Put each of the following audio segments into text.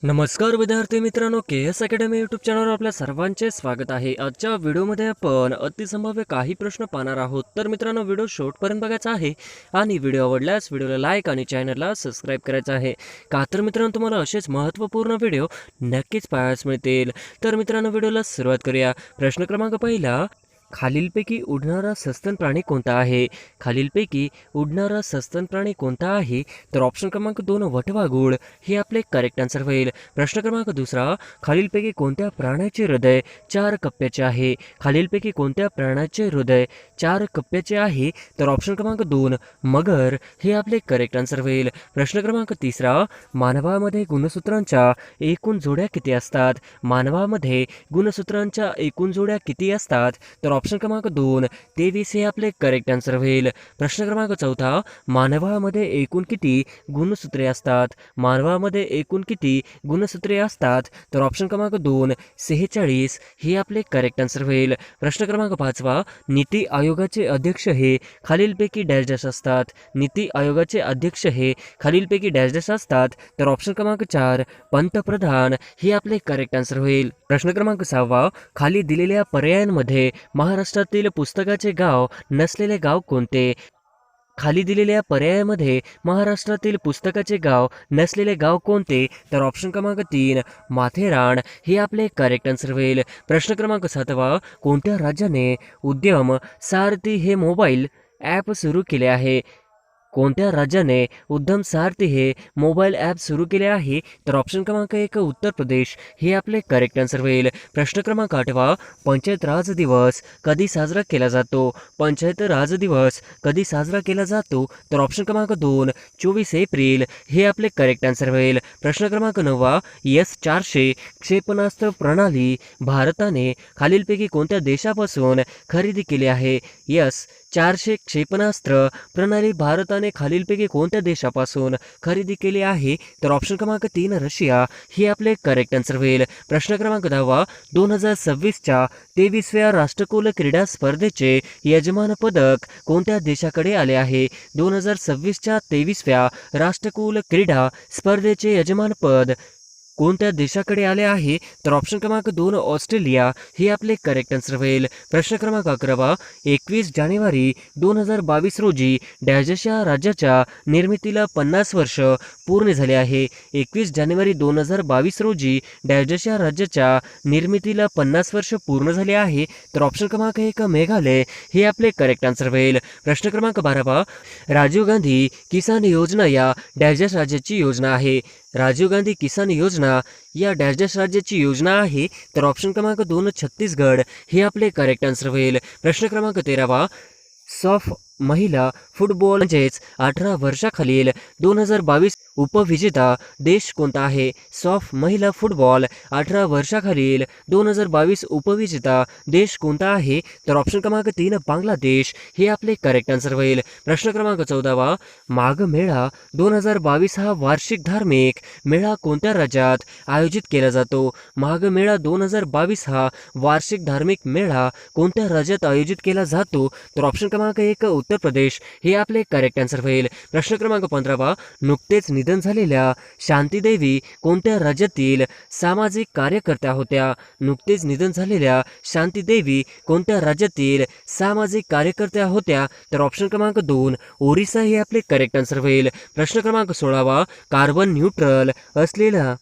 नमस्कार विद्यार्थी मित्रांनो, के एस अकॅडमी यूट्यूब चॅनलवर आपल्या सर्वांचे स्वागत आहे। आजच्या व्हिडिओमध्ये आपण अतिसंभाव्य काही प्रश्न पाहणार आहोत। तर मित्रांनो, व्हिडिओ शेवटपर्यंत बघायचा आहे आणि व्हिडिओ आवडल्यास व्हिडिओला लाईक आणि चॅनलला सबस्क्राईब करायचं आहे, का तर मित्रांनो तुम्हाला असेच महत्त्वपूर्ण व्हिडिओ नक्कीच पाहायला मिळतील। तर मित्रांनो, व्हिडिओला सुरुवात करूया। प्रश्न क्रमांक पहिला, खालीलपैकी उडणारा सस्तन प्राणी कोणता आहे? खालीलपैकी उडणारा सस्तन प्राणी कोणता आहे? तर ऑप्शन क्रमांक 2 वटवाघूळ हे आपले करेक्ट आन्सर होईल। प्रश्न क्रमांक दुसरा, खालीलपैकी कोणत्या प्राण्याचे हृदय 4 कप्प्याचे आहे? खालीलपैकी कोणत्या प्राण्याचे हृदय 4 कप्प्याचे आहे? तर ऑप्शन क्रमांक 2 मगर हे आपले करेक्ट आन्सर होईल। प्रश्न क्रमांक तिसरा, मानवामध्ये गुणसूत्रांच्या एकूण जोड्या किती असतात? मानवामध्ये गुणसूत्रांच्या एकूण जोड्या किती असतात? तर ऑप्शन क्रमांक 2 23 हे आपले करेक्ट आन्सर होईल। प्रश्न क्रमांक चौथा, मानवामध्ये एकूण किती गुणसूत्रे असतात? मानवामध्ये एकूण किती गुणसूत्रे असतात? तर ऑप्शन क्रमांक 2 46 हे आपले करेक्ट आन्सर होईल। प्रश्न क्रमांक पाचवा, नीती आयोगाचे अध्यक्ष हे खालीलपैकी डॅश डॅश असतात? नीती आयोगाचे अध्यक्ष हे खालीलपैकी डॅश डॅश असतात? तर ऑप्शन क्रमांक 4 पंतप्रधान हे आपले करेक्ट आन्सर होईल। प्रश्न क्रमांक 6, खाली दिलेल्या पर्यायांमध्ये महाराष्ट्रातील पुस्तकाचे गाव नसलेले गाव कोणते? खाली दिलेल्या पर्यायामध्ये महाराष्ट्रातील पुस्तकाचे गाव नसलेले गाव कोणते? तर ऑप्शन क्रमांक 3 माथेरान हे आपले करेक्ट आन्सर होईल। प्रश्न क्रमांक 7, कोणत्या राज्याने उद्यम सारथी हे मोबाईल ॲप सुरू केले आहे? कोणत्या राज्याने उद्यम सारथी हे मोबाईल ॲप सुरू केले आहे? तर ऑप्शन क्रमांक 1 उत्तर प्रदेश हे आपले करेक्ट आन्सर होईल। प्रश्न क्रमांक 8, पंचायत राज दिवस कधी साजरा केला जातो? पंचायत राज दिवस कधी साजरा केला जातो? तर ऑप्शन क्रमांक 2 24 एप्रिल हे आपले करेक्ट आन्सर होईल। प्रश्न क्रमांक 9, S-400 क्षेपणास्त्र प्रणाली भारताने खालीलपैकी कोणत्या देशापासून खरेदी केली आहे? S-400 क्षेपणास्त्र प्रणाली भारताने खालीलपैकी कोणत्या देशापासून खरेदी केली आहे? तर ऑप्शन क्रमांक 3 रशिया हे आपले करेक्ट आन्सर होईल। प्रश्न क्रमांक 10, 2026च्या 23व्या राष्ट्रकुल क्रीडा स्पर्धेचे यजमान पदक कोणत्या देशाकडे आले आहे? 2026च्या 23व्या राष्ट्रकुल क्रीडा स्पर्धेचे यजमानपद कोणत्या देशाकडे आले आहे? तर ऑप्शन क्रमांक 2 ऑस्ट्रेलिया हे आपले करेक्ट आन्सर होईल। प्रश्न क्रमांक 11, 21 जानेवारी 2022 रोजी डॅश या राज्याच्या निर्मितीला 50 वर्ष पूर्ण झाले आहे। 21 जानेवारी 2022 रोजी डॅश या राज्याच्या निर्मितीला 50 वर्ष पूर्ण झाले आहे। तर ऑप्शन क्रमांक 1 मेघालय हे आपले करेक्ट आन्सर होईल। प्रश्न क्रमांक 12, राजीव गांधी किसान योजना या डॅश राज्याची योजना आहे? राजीव गांधी किसान योजना या डॅश डॅश राज्याची योजना आहे? तर ऑप्शन क्रमांक 2 छत्तीसगड हे आपले करेक्ट आन्सर होईल। प्रश्न क्रमांक 13, सॉफ महिला फुटबॉल म्हणजेच 18 वर्षाखालील 2022 उपविजेता देश कोणता आहे? सॉफ महिला फुटबॉल 18 वर्षाखालील 2022 उपविजेता देश कोणता आहे? तर ऑप्शन क्रमांक 3 बांगलादेश हे आपले करेक्ट आन्सर होईल। प्रश्न क्रमांक 14, माघ मेळा 2022 हा वार्षिक धार्मिक मेळा कोणत्या राज्यात आयोजित केला जातो? माघ मेळा 2022 हा वार्षिक धार्मिक मेळा कोणत्या राज्यात आयोजित केला जातो? तर ऑप्शन क्रमांक 1 उत्तर प्रदेश हे आपले करेक्ट आन्सर होईल। प्रश्न क्रमांक 15, नुकतेच निधन झालेल्या शांतीदेवी कोणत्या राज्यातील सामाजिक कार्यकर्त्या होत्या? नुकतेच निधन झालेल्या शांतीदेवी कोणत्या राज्यातील सामाजिक कार्यकर्त्या होत्या? तर ऑप्शन क्रमांक 2 ओरिसा हे आपले करेक्ट आन्सर होईल। प्रश्न क्रमांक 16, कार्बन न्यूट्रल असलेल्या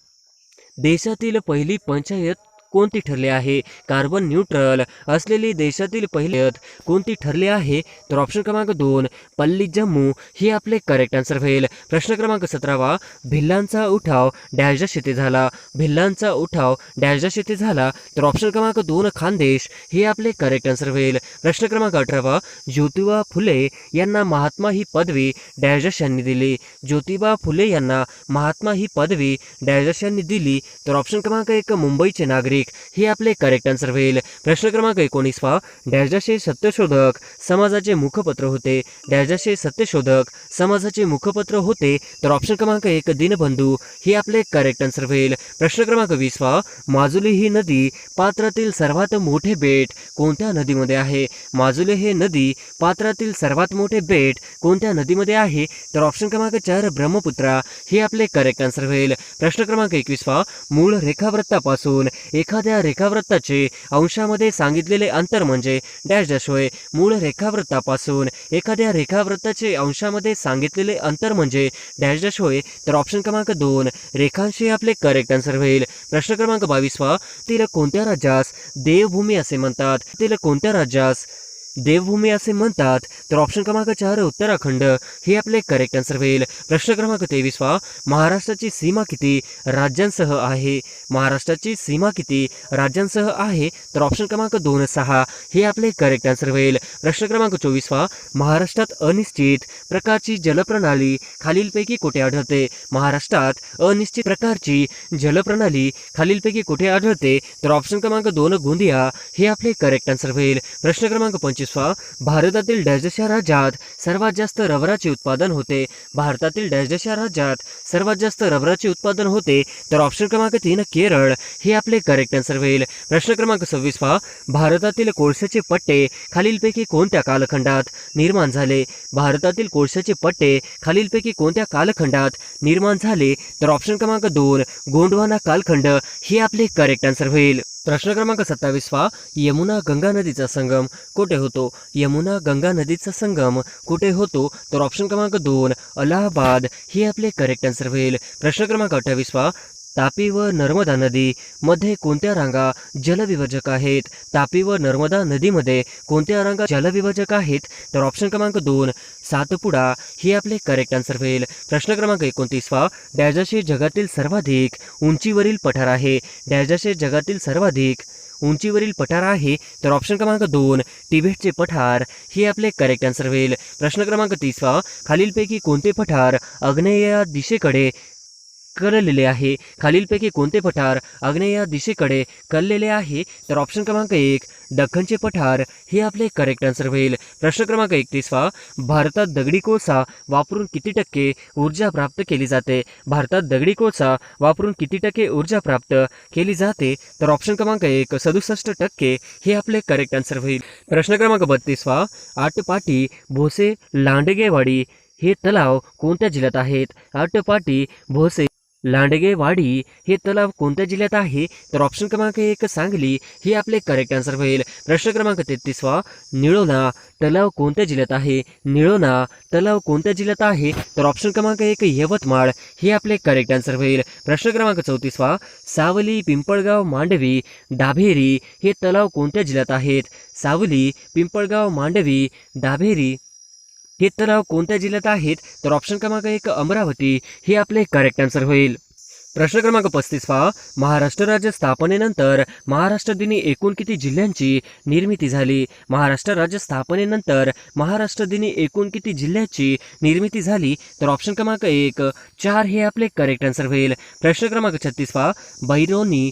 देशातील पहिली पंचायत कोणती ठरली आहे? कार्बन न्यूट्रल असलेली देशातील पहिली कोणती ठरली आहे? तर ऑप्शन क्रमांक 2 पल्ली जम्मू हे आपले करेक्ट आन्सर होईल। प्रश्न क्रमांक 17, भिल्लांचा उठाव डॅश डॅश येथे झाला? भिल्लांचा उठाव डॅश डॅश येथे झाला? तर ऑप्शन क्रमांक 2 खानदेश हे आपले करेक्ट आन्सर होईल। प्रश्न क्रमांक 18, ज्योतिबा फुले यांना महात्मा ही पदवी डॅश डॅश यांनी दिली? ज्योतिबा फुले यांना महात्मा ही पदवी डॅश डॅश यांनी दिली? तर ऑप्शन क्रमांक 1 मुंबईचे नागरिक अधिक हे आपले करेक्ट आन्सर होईल. प्रश्न क्रमांक 19 डॅशचे सत्यशोधक समाजाचे मुखपत्र होते. डॅशचे सत्यशोधक समाजाचे मुखपत्र होते तर ऑप्शन क्रमांक 1 दीनबंधू हे आपले करेक्ट आन्सर होईल. प्रश्न क्रमांक 20 माजुली ही नदी पात्रातील सर्वात मोठे बेट कोणत्या नदीमध्ये आहे. माजुली हे नदी पात्रातील सर्वात मोठे बेट कोणत्या नदीमध्ये आहे तर ऑप्शन क्रमांक 4 ब्रह्मपुत्रा हे आपले करेक्ट आन्सर होईल. प्रश्न क्रमांक 21 मूळ रेखावृत्तापासून एखाद्या रेखावृत्ताचे अंशामध्ये सांगितलेले अंतर म्हणजे डॅश डॅश होय. मूळ रेखावृत्तापासून एखाद्या रेखावृत्ताचे अंशामध्ये सांगितलेले अंतर म्हणजे डॅश डॅश होय तर ऑप्शन क्रमांक 2 रेखांश हे आपले करेक्ट आन्सर होईल. प्रश्न क्रमांक 22 तील कोणत्या राज्यास देवभूमी असे म्हणतात. तील कोणत्या राज्यास देवभूमी असे म्हणतात तर ऑप्शन क्रमांक 4 उत्तराखंड हे आपले करेक्ट आन्सर होईल. प्रश्न क्रमांक 23 महाराष्ट्राची सीमा किती राज्यांसह आहे. महाराष्ट्राची सीमा किती राज्यांसह आहे तर ऑप्शन क्रमांक 2 6 हे आपले करेक्ट आन्सर होईल. प्रश्न क्रमांक 24 महाराष्ट्रात अनिश्चित प्रकारची जलप्रणाली खालीलपैकी कुठे आढळते. महाराष्ट्रात अनिश्चित प्रकारची जलप्रणाली खालीलपैकी कुठे आढळते तर ऑप्शन क्रमांक 2 गोंदिया हे आपले करेक्ट आन्सर होईल. प्रश्न क्रमांक 25 भारतातील डॅशच्या राज्यात सर्वात जास्त रबराचे उत्पादन होते. भारतातील डॅशच्या राज्यात सर्वात जास्त रबराचे उत्पादन होते तर ऑप्शन क्रमांक 3 केरळ हे आपले करेक्ट आन्सर होईल. प्रश्न क्रमांक 26 भारतातील कोळशाचे पट्टे खालीलपैकी कोणत्या कालखंडात निर्माण झाले. भारतातील कोळशाचे पट्टे खालीलपैकी कोणत्या कालखंडात निर्माण झाले तर ऑप्शन क्रमांक 2 गोंडवाना कालखंड हे आपले करेक्ट आन्सर होईल. प्रश्न क्रमांक 27 यमुना गंगा नदीचा संगम कुठे होतो. यमुना गंगा नदीचा संगम कुठे होतो तर ऑप्शन क्रमांक 2 अलाहाबाद हे आपले करेक्ट आन्सर होईल. प्रश्न क्रमांक 28 तापी व नर्मदा नदी मध्ये कोणत्या रांगा जलविभाजक आहेत. तापी व नर्मदा नदीमध्ये कोणत्या रांगा जलविभाजक आहेत तर ऑप्शन क्रमांक 2 सातपुडा हे आपले करेक्ट आन्सर होईल. प्रश्न क्रमांक 29 डॅशचे जगातील सर्वाधिक उंचीवरील पठार आहे. डॅशचे जगातील सर्वाधिक उंचीवरील पठार आहे तर ऑप्शन क्रमांक 2 तिबेटचे पठार हे आपले करेक्ट आन्सर होईल. प्रश्न क्रमांक 30 खालीलपैकी कोणते पठार आग्नेय दिशेकडे कललेले आहे. खालीलपैकी कोणते पठार आग्नेय दिशेकडे कललेले आहे तर ऑप्शन क्रमांक 1 दख्खनचे पठार हे आपले करेक्ट आन्सर होईल. प्रश्न क्रमांक 31 भारतात दगडी कोळसा वापरून किती टक्के ऊर्जा प्राप्त केली जाते. भारतात दगडी कोळसा वापरून किती टक्के ऊर्जा प्राप्त केली जाते तर ऑप्शन क्रमांक 1 67% हे आपले करेक्ट आन्सर होईल. प्रश्न क्रमांक 32 आटपाटी भोसे लांडगेवाडी हे तलाव कोणत्या जिल्ह्यात आहेत. आटपाटी भोसे लांडगेवाडी हे तलाव कोणत्या जिल्ह्यात आहे तर ऑप्शन क्रमांक 1 सांगली हे आपले करेक्ट आन्सर होईल. प्रश्न क्रमांक 33 निळोना तलाव कोणत्या जिल्ह्यात आहे. निळोना तलाव कोणत्या जिल्ह्यात आहे तर ऑप्शन क्रमांक 1 यवतमाळ हे आपले करेक्ट आन्सर होईल. प्रश्न क्रमांक 34 सावली पिंपळगाव मांडवी डाभेरी हे तलाव कोणत्या जिल्ह्यात आहेत. सावली पिंपळगाव मांडवी डाभेरी हे तलाव कोणत्या जिल्ह्यात आहेत तर ऑप्शन क्रमांक 1 अमरावती हे आपले करेक्ट आन्सर होईल. प्रश्न क्रमांक 35 महाराष्ट्र राज्य स्थापनेनंतर महाराष्ट्र दिनी एकूण किती जिल्ह्यांची निर्मिती झाली. महाराष्ट्र राज्य स्थापनेनंतर महाराष्ट्र दिनी एकूण किती जिल्ह्याची निर्मिती झाली तर ऑप्शन क्रमांक 1 4 हे आपले करेक्ट आन्सर होईल. प्रश्न क्रमांक 36 बहिरोनी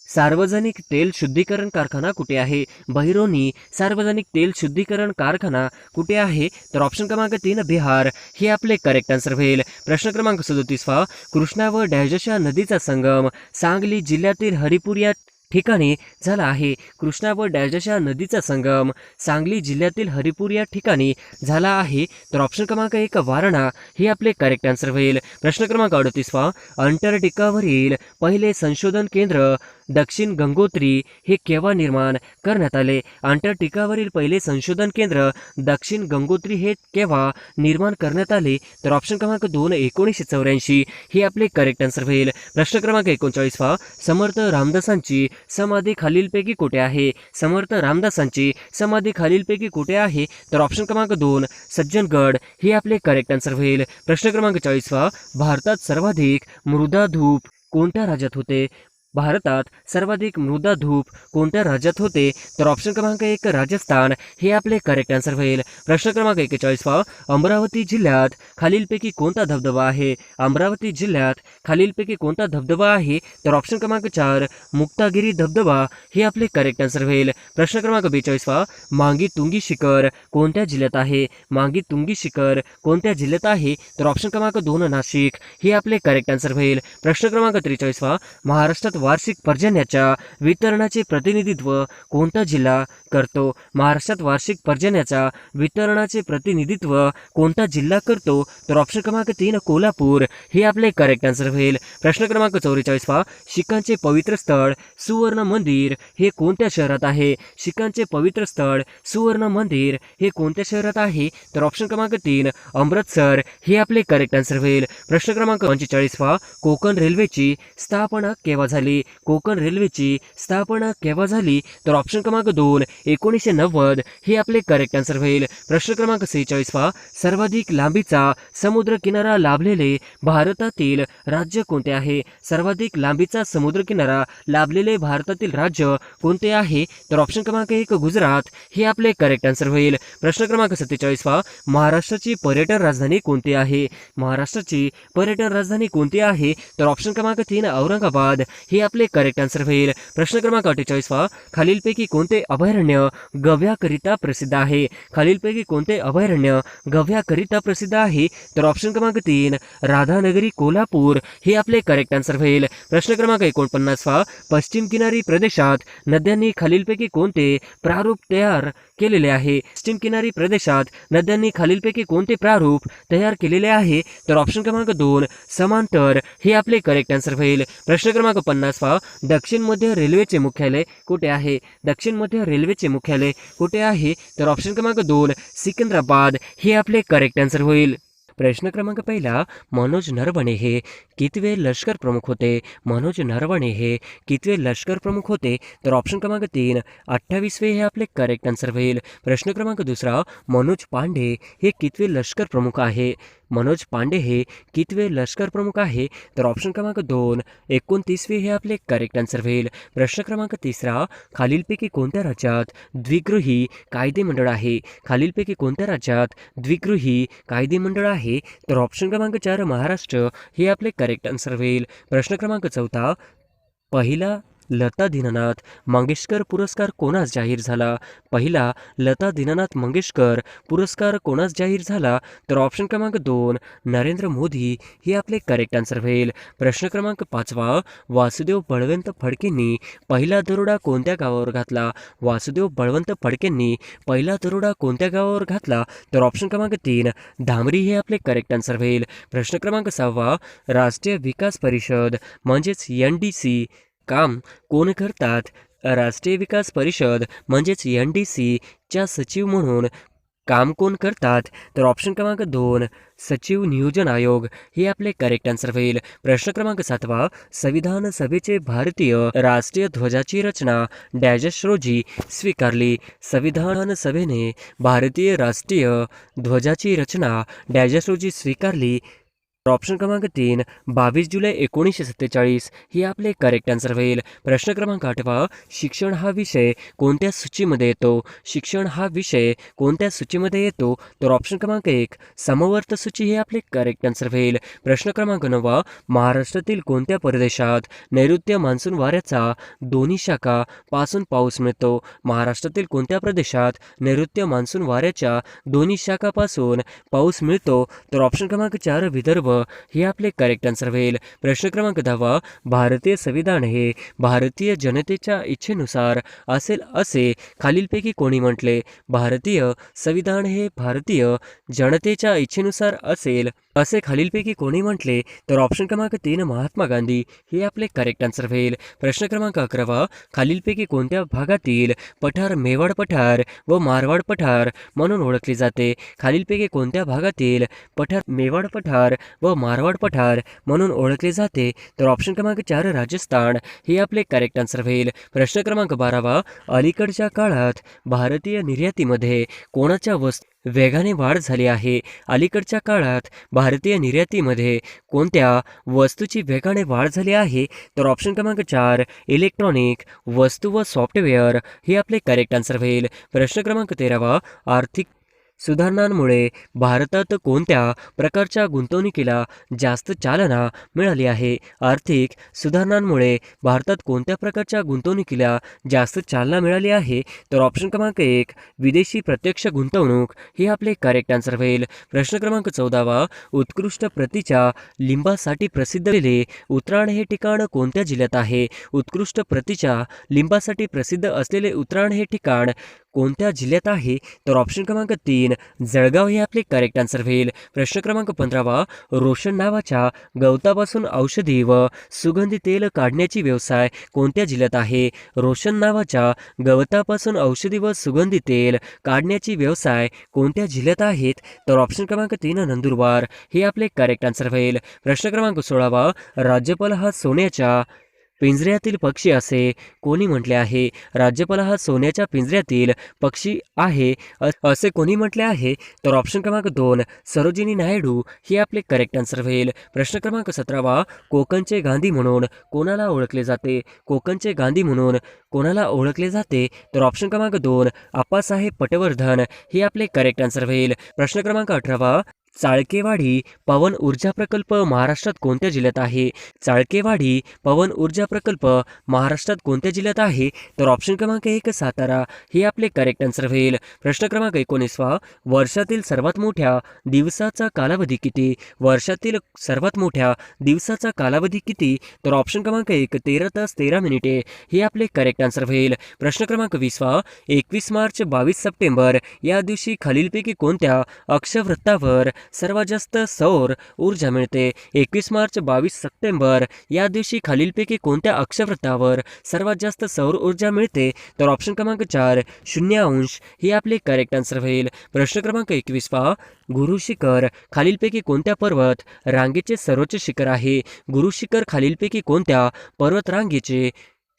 सार्वजनिक तेल शुद्धीकरण कारखाना कुठे आहे. बहिरोनी सार्वजनिक तेल शुद्धीकरण कारखाना कुठे आहे तर ऑप्शन क्रमांक 3 बिहार हे आपले करेक्ट आन्सर होईल. प्रश्न क्रमांक 37 कृष्णा व डॅशच्या नदीचा संगम सांगली जिल्ह्यातील हरिपूर या ठिकाणी झाला आहे. कृष्णा व डॅशच्या नदीचा संगम सांगली जिल्ह्यातील हरिपूर या ठिकाणी झाला आहे तर ऑप्शन क्रमांक 1 वारणा हे आपले करेक्ट आन्सर होईल. प्रश्न क्रमांक 38 अंटार्क्टिकावरील पहिले संशोधन केंद्र दक्षिण गंगोत्री हे केव्हा निर्माण करण्यात आले. अंटार्क्टिकावरील पहिले संशोधन केंद्र दक्षिण गंगोत्री हे केव्हा निर्माण करण्यात आले तर ऑप्शन क्रमांक 2 1984 हे आपले करेक्ट आन्सर होईल. प्रश्न क्रमांक 39 समर्थ रामदासांची समाधी खालीलपैकी कुठे आहे. समर्थ रामदासांची समाधी खालीलपैकी कुठे आहे तर ऑप्शन क्रमांक 2 सज्जनगड हे आपले करेक्ट आन्सर होईल. प्रश्न क्रमांक 40 भारतात सर्वाधिक मृदा धूप कोणत्या राज्यात होते. भारतात सर्वाधिक मृदा धूप कोणत्या राज्यात होते? तर ऑप्शन क्रमांक 1 राजस्थान हे आपले करेक्ट आन्सर होईल. प्रश्न क्रमांक 41 अमरावती जिल्ह्यात खालीलपैकी कोणता धबधबा आहे? अमरावती जिल्ह्यात खालीलपैकी कोणता धबधबा आहे? तर ऑप्शन क्रमांक 4 मुक्तागिरी धबधबा हे आपले करेक्ट आन्सर होईल. प्रश्न क्रमांक 42 मांगी तुंगी शिखर कोणत्या जिल्ह्यात आहे? मांगी तुंगी शिखर कोणत्या जिल्ह्यात आहे? तर ऑप्शन क्रमांक 2 नाशिक हे आपले करेक्ट आन्सर होईल. प्रश्न क्रमांक 43 महाराष्ट्रात वार्षिक पर्जन्याच्या वितरणाचे प्रतिनिधित्व कोणता जिल्हा करतो? महाराष्ट्रात वार्षिक पर्जन्याच्या वितरणाचे प्रतिनिधित्व कोणता जिल्हा करतो? तर ऑप्शन क्रमांक 3 कोल्हापूर हे आपले करेक्ट आन्सर होईल. प्रश्न क्रमांक 44 शीखांचे पवित्र स्थळ सुवर्ण मंदिर हे कोणत्या शहरात आहे? शीखांचे पवित्र स्थळ सुवर्ण मंदिर हे कोणत्या शहरात आहे? तर ऑप्शन क्रमांक 3 अमृतसर हे आपले करेक्ट आन्सर होईल. प्रश्न क्रमांक 45 कोकण रेल्वेची स्थापना केव्हा झाली? कोकण रेल्वेची स्थापना केव्हा झाली? तर ऑप्शन क्रमांक 2 1990 हे आपले करेक्ट आन्सर होईल. प्रश्न क्रमांक 46 सर्वाधिक लांबीचा समुद्र किनारा लाभलेले भारतातील राज्य कोणते आहे? सर्वाधिक लांबीचा समुद्र किनारा लाभलेले भारतातील राज्य कोणते आहे? तर ऑप्शन क्रमांक 1 गुजरात हे आपले करेक्ट आन्सर होईल. प्रश्न क्रमांक 47 महाराष्ट्राची पर्यटन राजधानी कोणती आहे? महाराष्ट्राची पर्यटन राजधानी कोणती आहे? तर ऑप्शन क्रमांक 3 औरंगाबाद हे आपले करेक्ट आन्सर होईल. प्रश्न क्रमांक 48 खालीलपैकी कोणते अभयारण्य गव्याकरिता प्रसिद्ध आहे? खालीलपैकी कोणते अभयारण्य गव्याकरिता प्रसिद्ध आहे? तर ऑप्शन क्रमांक 3 राधानगरी कोल्हापूर हे आपले करेक्ट आन्सर होईल. प्रश्न क्रमांक 49 पश्चिम किनारी प्रदेशात नद्यांनी खालीलपैकी कोणते प्रारूप तयार केलेले आहे? पश्चिम किनारी प्रदेशात नद्यांनी खालीलपैकी कोणते प्रारूप तयार केलेले आहे? तर ऑप्शन क्रमांक 2 समांतर हे आपले करेक्ट आन्सर होईल. प्रश्न क्रमांक 50 दक्षिण मध्य रेल्वेचे मुख्यालय कुठे आहे? दक्षिण मध्य रेल्वेचे मुख्यालय कुठे आहे? तर ऑप्शन क्रमांक 2 सिकंदराबाद हे आपले करेक्ट आन्सर होईल. प्रश्न क्रमांक 1 मनोज नरवणे हे कितवे लष्कर प्रमुख होते? मनोज नरवणे हे कितवे लष्कर प्रमुख होते? तर ऑप्शन क्रमांक 3 28वे हे आपले करेक्ट आन्सर होईल. प्रश्न क्रमांक 2 मनोज पांडे हे कितवे लष्कर प्रमुख आहे? मनोज पांडे हे कितवे लष्कर प्रमुख आहे? तर ऑप्शन क्रमांक 2 29वे हे आपले करेक्ट आन्सर होईल. प्रश्न क्रमांक 3 खालीलपैकी कोणत्या राज्यात द्विगृही कायदे मंडळ आहे? खालीलपैकी कोणत्या राज्यात द्विगृही कायदे मंडळ आहे? तर ऑप्शन क्रमांक 4 महाराष्ट्र हे आपले करेक्ट आन्सर होईल. प्रश्न क्रमांक 4 पहिला लता दीनानाथ मंगेशकर पुरस्कार कोणास जाहीर झाला? पहिला लता दीनानाथ मंगेशकर पुरस्कार कोणास जाहीर झाला? तर ऑप्शन क्रमांक 2 नरेंद्र मोदी हे आपले करेक्ट आन्सर होईल. प्रश्न क्रमांक 5 वासुदेव बळवंत फडकेंनी पहिला दरोडा कोणत्या गावावर घातला? वासुदेव बळवंत फडकेंनी पहिला दरोडा कोणत्या गावावर घातला? तर ऑप्शन क्रमांक 3 धामरी हे आपले करेक्ट आन्सर होईल. प्रश्न क्रमांक 6 राष्ट्रीय विकास परिषद म्हणजेच NDC काम कोण करतात? राष्ट्रीय विकास परिषद म्हणजेच NDC च्या सचिव म्हणून काम कोण करतात? तर ऑप्शन क्रमांक 2 सचिव नियोजन आयोग हे आपले करेक्ट आन्सर होईल. प्रश्न क्रमांक 7 संविधान सभेचे भारतीय राष्ट्रीय ध्वजाची रचना डॅश रोजी स्वीकारली? संविधान सभेने भारतीय राष्ट्रीय ध्वजाची रचना डॅश रोजी स्वीकारली? ऑप्शन क्रमांक 3 22 जुलै 1947 हे आपले करेक्ट आन्सर होईल. प्रश्न क्रमांक 8 शिक्षण हा विषय कोणत्या सूचीमध्ये येतो? शिक्षण हा विषय कोणत्या सूचीमध्ये येतो? तर ऑप्शन क्रमांक 1 समवर्त सूची हे आपले करेक्ट आन्सर होईल. प्रश्न क्रमांक 9 महाराष्ट्रातील कोणत्या प्रदेशात नैऋत्य मान्सून वाऱ्याचा दोन्ही शाखा पासून पाऊस मिळतो? महाराष्ट्रातील कोणत्या प्रदेशात नैऋत्य मान्सून वाऱ्याच्या दोन्ही शाखापासून पाऊस मिळतो? तर ऑप्शन क्रमांक 4 विदर्भ हे आपले करेक्ट आन्सर होईल. प्रश्न क्रमांक 10 भारतीय संविधान हे भारतीय जनतेच्या इच्छेनुसार असेल असे खालीलपैकी कोणी म्हटले? भारतीय संविधान हे भारतीय जनतेच्या इच्छेनुसार असेल असे खालीलपैकी कोणी म्हटले? तर ऑप्शन क्रमांक 3 महात्मा गांधी हे आपले करेक्ट आन्सर होईल. प्रश्न क्रमांक 11 खालीलपैकी कोणत्या भागातील पठार मेवाड पठार व मारवाड पठार म्हणून ओळखले जाते? खालीलपैकी कोणत्या भागातील पठार मेवाड पठार व मारवाड पठार म्हणून ओळखले जाते? तर ऑप्शन क्रमांक 4 राजस्थान हे आपले करेक्ट आन्सर होईल. प्रश्न क्रमांक 12 अलीकडच्या काळात भारतीय निर्यातीमध्ये कोणाच्या वस्तू वेगाने वाढ झाली आहे. अलीकडच्या काळात भारतीय निर्यातीमध्ये कोणत्या वस्तूची वेगाने वाढ झाली आहे? तर ऑप्शन क्रमांक 4 इलेक्ट्रॉनिक वस्तू व सॉफ्टवेअर हे आपले करेक्ट आन्सर होईल. प्रश्न क्रमांक 13 आर्थिक सुधारणांमुळे भारतात कोणत्या प्रकारच्या गुंतवणुकीला जास्त चालना मिळाली आहे? आर्थिक सुधारणांमुळे भारतात कोणत्या प्रकारच्या गुंतवणुकीला जास्त चालना मिळाली आहे? तर ऑप्शन क्रमांक 1 विदेशी प्रत्यक्ष गुंतवणूक हे आपले करेक्ट आन्सर होईल. प्रश्न क्रमांक 14 उत्कृष्ट प्रतीच्या लिंबासाठी प्रसिद्ध असलेले उतराण हे ठिकाण कोणत्या जिल्ह्यात आहे? उत्कृष्ट प्रतीच्या लिंबासाठी प्रसिद्ध असलेले उतराण हे ठिकाण कोणत्या जिल्ह्यात आहे? तर ऑप्शन क्रमांक 3 जळगाव हे आपले करेक्ट आन्सर होईल. प्रश्न क्रमांक 15 रोशन नावाच्या गवतापासून औषधी व सुगंधी तेल काढण्याची व्यवसाय कोणत्या जिल्ह्यात आहे? रोशन नावाच्या गवतापासून औषधी व सुगंधी तेल काढण्याची व्यवसाय कोणत्या जिल्ह्यात आहेत? तर ऑप्शन क्रमांक 3 नंदुरबार हे आपले करेक्ट आन्सर होईल. प्रश्न क्रमांक 16 राज्यपाल हा सोन्याच्या पिंजऱ्यातील पक्षी असे कोणी म्हटले आहे? राज्यपाल हा सोन्याच्या पिंजऱ्यातील पक्षी आहे असे कोणी म्हटले आहे? तर ऑप्शन क्रमांक 2 सरोजिनी नायडू हे आपले करेक्ट आन्सर होईल. प्रश्न क्रमांक 17 कोकणचे गांधी म्हणून कोणाला ओळखले जाते? कोकणचे गांधी म्हणून कोणाला ओळखले जाते? तर ऑप्शन क्रमांक 2 आप्पासाहेब पटवर्धन हे आपले करेक्ट आन्सर होईल. प्रश्न क्रमांक 18 चाळकेवाडी पवन ऊर्जा प्रकल्प महाराष्ट्रात कोणत्या जिल्ह्यात आहे? चाळकेवाडी पवन ऊर्जा प्रकल्प महाराष्ट्रात कोणत्या जिल्ह्यात आहे? तर ऑप्शन क्रमांक 1 सातारा हे आपले करेक्ट आन्सर होईल. प्रश्न क्रमांक 19 वर्षातील सर्वात मोठ्या दिवसाचा कालावधी किती? वर्षातील सर्वात मोठ्या दिवसाचा कालावधी किती? तर ऑप्शन क्रमांक 1 13 तास 13 मिनिटे हे आपले करेक्ट आन्सर होईल. प्रश्न क्रमांक 20 21 मार्च 22 सप्टेंबर या दिवशी खालीलपैकी कोणत्या अक्षवृत्तावर सर्वात जास्त सौर ऊर्जा मिळते? 21 मार्च 22 सप्टेंबर या दिवशी खालीलपैकी कोणत्या अक्षवृत्तावर सर्वात जास्त सौर ऊर्जा मिळते? तर ऑप्शन क्रमांक 4 0° हे आपले करेक्ट आन्सर होईल. प्रश्न क्रमांक 21 गुरु शिखर खालीलपैकी कोणत्या पर्वत रांगेचे सर्वोच्च शिखर आहे? गुरु शिखर खालीलपैकी कोणत्या पर्वत रांगेचे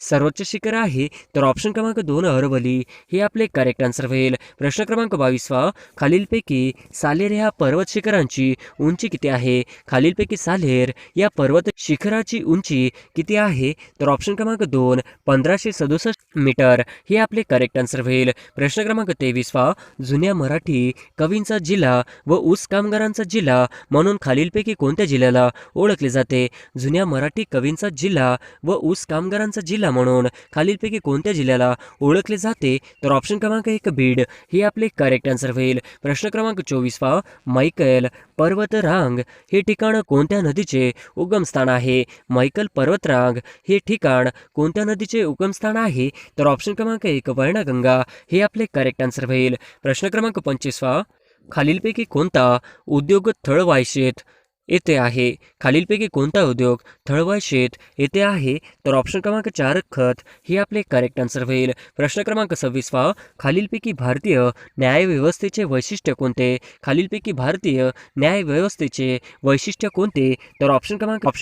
सर्वोच्च शिखर आहे? तर ऑप्शन क्रमांक 2 अरवली हे आपले करेक्ट आन्सर होईल. प्रश्न क्रमांक 22 खालीलपैकी सालेर ह्या पर्वत शिखरांची उंची किती आहे? खालीलपैकी सालेर या पर्वत शिखराची उंची किती आहे? तर ऑप्शन क्रमांक 2 1567 मीटर हे आपले करेक्ट आन्सर होईल. प्रश्न क्रमांक 23 जुन्या मराठी कवींचा जिल्हा व ऊस कामगारांचा जिल्हा म्हणून खालीलपैकी कोणत्या जिल्ह्याला ओळखले जाते? जुन्या मराठी कवींचा जिल्हा व ऊस कामगारांचा जिल्हा म्हणून खालीलपैकी कोणत्या जिल्ह्याला ओळखले जाते? तर ऑप्शन क्रमांक 1 बीड हे आपले करेक्ट आन्सर होईल. प्रश्न क्रमांक 24 मैकल पर्वतरांग हे ठिकाण कोणत्या नदीचे उगमस्थान आहे? मैकल पर्वतरांग हे ठिकाण कोणत्या नदीचे उगमस्थान आहे? तर ऑप्शन क्रमांक 1 वैनगंगा हे आपले करेक्ट आन्सर होईल. प्रश्न क्रमांक 25 खालीलपैकी कोणता उद्योग थळवाय शेत येथे आहे? खालीलपैकी कोणता उद्योग थळवाय शेत येथे आहे? तर ऑप्शन क्रमांक 4 खत हे आपले करेक्ट आन्सर होईल. प्रश्न क्रमांक 26 खालीलपैकी भारतीय न्यायव्यवस्थेचे वैशिष्ट्य कोणते? खालीलपैकी भारतीय न्यायव्यवस्थेचे वैशिष्ट्य कोणते? तर ऑप्शन